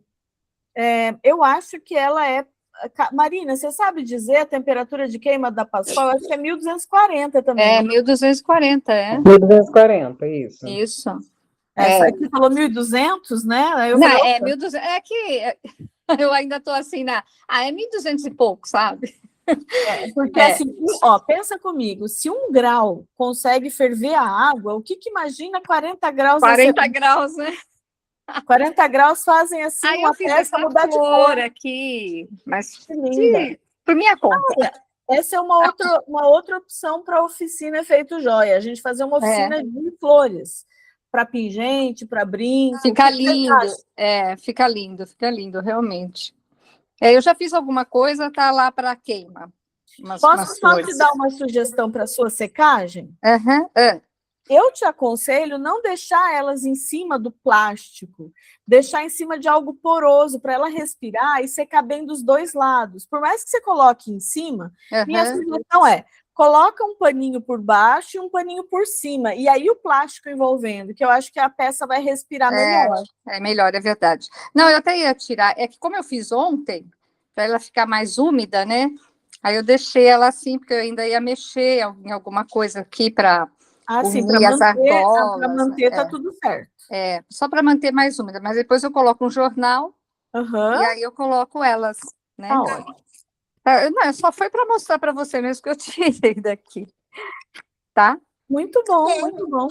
Eu acho que ela é... Marina, você sabe dizer a temperatura de queima da Pascoal? Eu acho que é 1.240 também. 1.240, 1.240, isso. Isso. Você falou 1.200, né? Aí eu não, falei, 1.200. É que eu ainda estou assim, é 1.200 e pouco, sabe? Porque É. assim, ó, pensa comigo, se 1 grau consegue ferver a água, o que imagina 40 graus? 40 graus, né? 40 graus fazem assim Aí uma eu fiz peça essa mudar de flor cor. aqui, mas Que linda. por minha conta. Essa é uma outra opção para oficina Efeito Joia, a gente fazer uma oficina de flores, para pingente, para brinco. Fica O que vocês lindo, acham? fica lindo, realmente. Eu já fiz alguma coisa, tá lá para queima. Posso só flores. te dar uma sugestão para sua secagem? Aham, Eu te aconselho não deixar elas em cima do plástico, deixar em cima de algo poroso para ela respirar e secar bem dos dois lados. Por mais que você coloque em cima, minha sugestão é coloca um paninho por baixo e um paninho por cima, e aí o plástico envolvendo, que eu acho que a peça vai respirar melhor. É melhor, é verdade. Não, eu até ia tirar, é que como eu fiz ontem, para ela ficar mais úmida, né? Aí eu deixei ela assim, porque eu ainda ia mexer em alguma coisa aqui para Assim, unir as argolas. para manter tá tudo certo. Só para manter mais úmida, mas depois eu coloco um jornal e aí eu coloco elas, né? Tá ótimo. Não, só foi para mostrar para você mesmo que eu tirei daqui, tá? Muito bom, muito bom.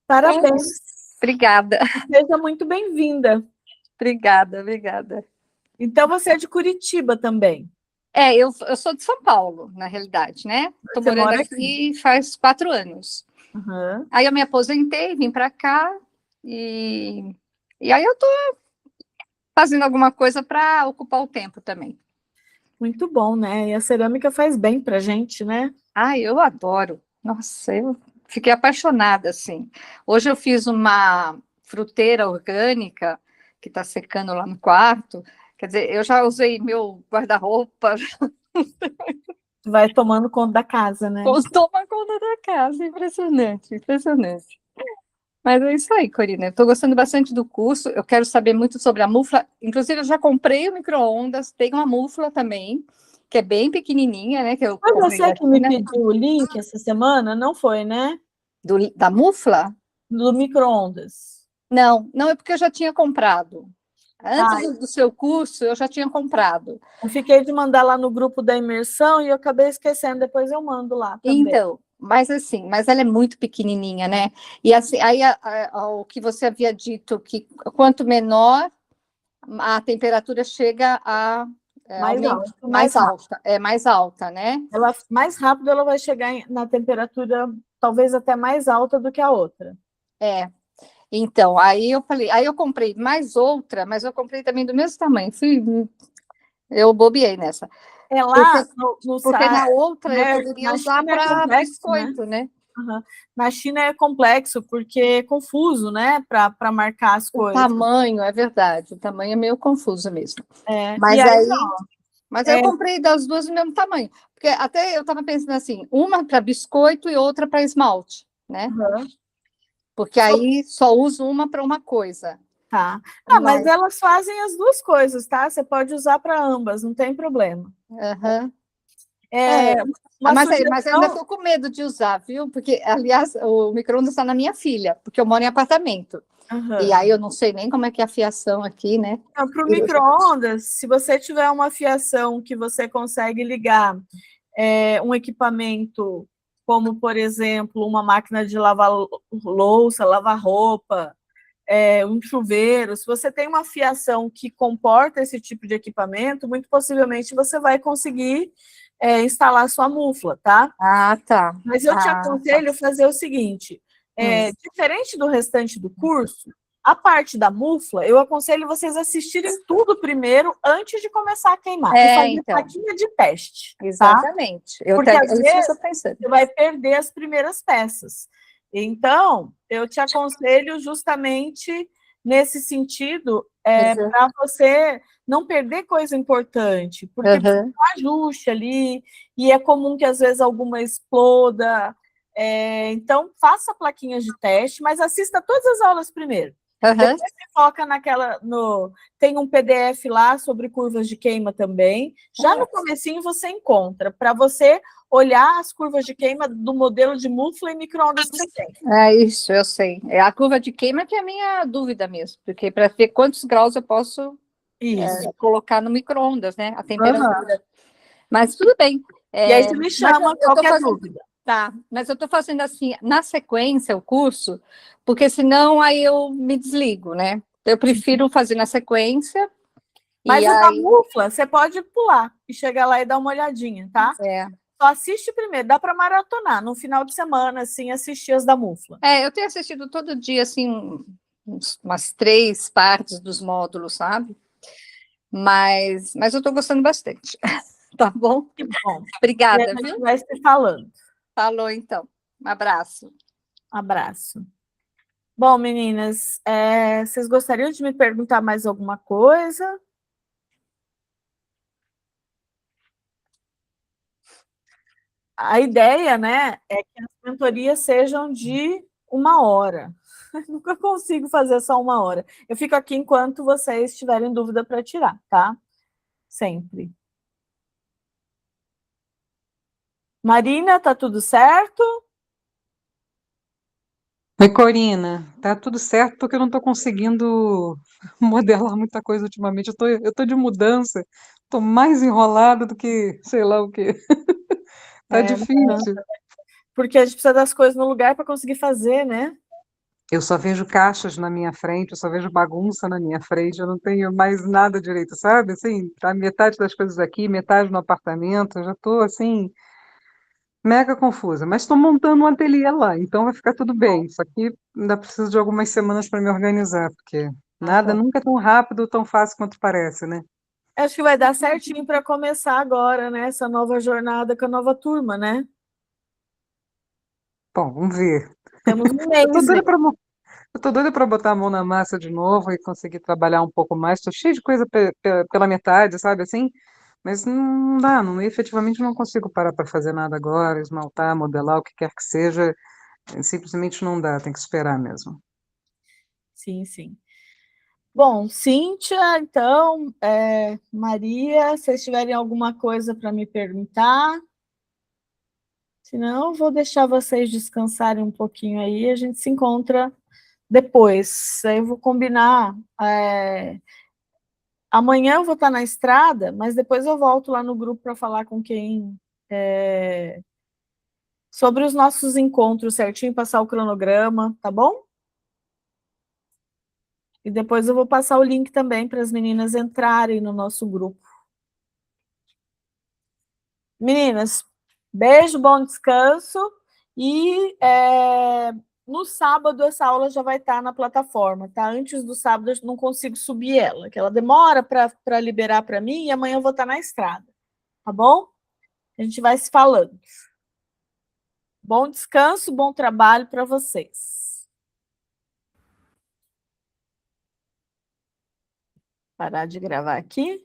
Parabéns. Obrigada. Seja muito bem-vinda. Obrigada. Então, você é de Curitiba também? Eu sou de São Paulo, na realidade, né? Estou morando aqui faz 4 anos. Uhum. Aí eu me aposentei, vim para cá e aí eu estou fazendo alguma coisa para ocupar o tempo também. Muito bom, né? E a cerâmica faz bem para a gente, né? Eu adoro. Nossa, eu fiquei apaixonada, assim. Hoje eu fiz uma fruteira orgânica que está secando lá no quarto. Quer dizer, eu já usei meu guarda-roupa. Vai tomando conta da casa, né? Toma conta da casa. Impressionante. Mas é isso aí, Corina. Eu estou gostando bastante do curso. Eu quero saber muito sobre a mufla. Inclusive, eu já comprei o micro-ondas. Tem uma mufla também, que é bem pequenininha, né? Que eu Foi comprei você que me pediu o link essa semana? Não foi, né? da mufla? Do micro-ondas. Não, é porque eu já tinha comprado. Antes do seu curso, eu já tinha comprado. Eu fiquei de mandar lá no grupo da imersão e eu acabei esquecendo. Depois eu mando lá também. Então, mas ela é muito pequenininha, né? E assim, aí o que você havia dito, que quanto menor, a temperatura chega a mais alta, né? Mais rápido ela vai chegar na temperatura talvez até mais alta do que a outra. Então, aí eu comprei mais outra, mas eu comprei também do mesmo tamanho. Eu bobeei nessa. Lá porque na outra né, eu poderia usar para biscoito, né? Uhum. Na China é complexo, porque é confuso, né? Para marcar as coisas. O tamanho, é verdade. O tamanho é meio confuso mesmo. Mas eu comprei das duas do mesmo tamanho. Porque até eu estava pensando assim, uma para biscoito e outra para esmalte, né? Uhum. Porque aí só uso uma para uma coisa. Tá. Mas elas fazem as duas coisas, tá? Você pode usar para ambas, não tem problema. Uhum. Mas eu ainda estou com medo de usar, viu? Porque, aliás, o micro-ondas está na minha filha, porque eu moro em apartamento. Uhum. E aí eu não sei nem como é que é a fiação aqui, né? Para o micro-ondas, se você tiver uma fiação que você consegue ligar um equipamento, como, por exemplo, uma máquina de lavar louça, lavar roupa, um chuveiro, se você tem uma fiação que comporta esse tipo de equipamento, muito possivelmente você vai conseguir instalar sua mufla, tá? Tá. Mas eu te aconselho a fazer o seguinte, diferente do restante do curso, a parte da mufla, eu aconselho vocês assistirem tudo primeiro, antes de começar a queimar, e fazer plaquinha de teste. Exatamente. Tá? Porque às vezes você vai perder as primeiras peças. Então, eu te aconselho justamente nesse sentido, para você não perder coisa importante, porque precisa de um ajuste ali, e é comum que às vezes alguma exploda. Então, faça plaquinhas de teste, mas assista todas as aulas primeiro. Depois você foca tem um PDF lá sobre curvas de queima também. Já no comecinho você encontra, para você olhar as curvas de queima do modelo de mufla e micro-ondas que você tem. Isso, eu sei. A curva de queima que é a minha dúvida mesmo, porque para ver quantos graus eu posso colocar no micro-ondas, né? A temperatura. Mas tudo bem. E aí você me chama eu tô qualquer fazendo- dúvida. Tá, mas eu estou fazendo assim, na sequência, o curso, porque senão aí eu me desligo, né? Eu prefiro fazer na sequência. Mas e o da aí, mufla, você pode pular e chegar lá e dar uma olhadinha, tá? é, Só assiste primeiro, dá para maratonar no final de semana, assim, assistir as da mufla. eu tenho assistido todo dia, assim, umas 3 partes dos módulos, sabe? Mas eu estou gostando bastante. Tá bom? Que bom. E a Obrigada, gente viu? vai se falando. Falou, então. Um abraço. Abraço. Bom, meninas, vocês gostariam de me perguntar mais alguma coisa? A ideia, né, é que as mentorias sejam de 1 hora. Nunca consigo fazer só 1 hora. Eu fico aqui enquanto vocês tiverem dúvida para tirar, tá? Sempre. Marina, tá tudo certo? Oi, Corina, tá tudo certo porque eu não estou conseguindo modelar muita coisa ultimamente. Eu tô de mudança, estou mais enrolada do que sei lá o quê. Tá Não, difícil. porque a gente precisa das coisas no lugar para conseguir fazer, né? Eu só vejo caixas na minha frente, eu só vejo bagunça na minha frente, eu não tenho mais nada direito, sabe? Assim, tá metade das coisas aqui, metade no apartamento, eu já estou assim, mega confusa. Mas estou montando um ateliê lá, então vai ficar tudo bem. Só que ainda preciso de algumas semanas para me organizar, porque nada Bom. nunca é tão rápido, tão fácil quanto parece, né? Acho que vai dar certinho para começar agora, né? Essa nova jornada com a nova turma, né? Bom, vamos ver. Temos um Eu tô mês, né? doida para eu tô doida para botar a mão na massa de novo e conseguir trabalhar um pouco mais. Estou cheia de coisa pela metade, sabe assim? Mas não dá, não, efetivamente não consigo parar para fazer nada agora, esmaltar, modelar, o que quer que seja. Simplesmente não dá, tem que esperar mesmo. Sim, sim. Bom, Cíntia, então, Maria, se vocês tiverem alguma coisa para me perguntar, senão eu vou deixar vocês descansarem um pouquinho aí, a gente se encontra depois. Aí eu vou combinar. Amanhã eu vou estar na estrada, mas depois eu volto lá no grupo para falar com quem sobre os nossos encontros certinho, passar o cronograma, tá bom? E depois eu vou passar o link também para as meninas entrarem no nosso grupo. Meninas, beijo, bom descanso. E no sábado essa aula já vai estar na plataforma, tá? Antes do sábado eu não consigo subir ela, que ela demora para liberar para mim e amanhã eu vou estar na estrada, tá bom? A gente vai se falando. Bom descanso, bom trabalho para vocês. Parar de gravar aqui.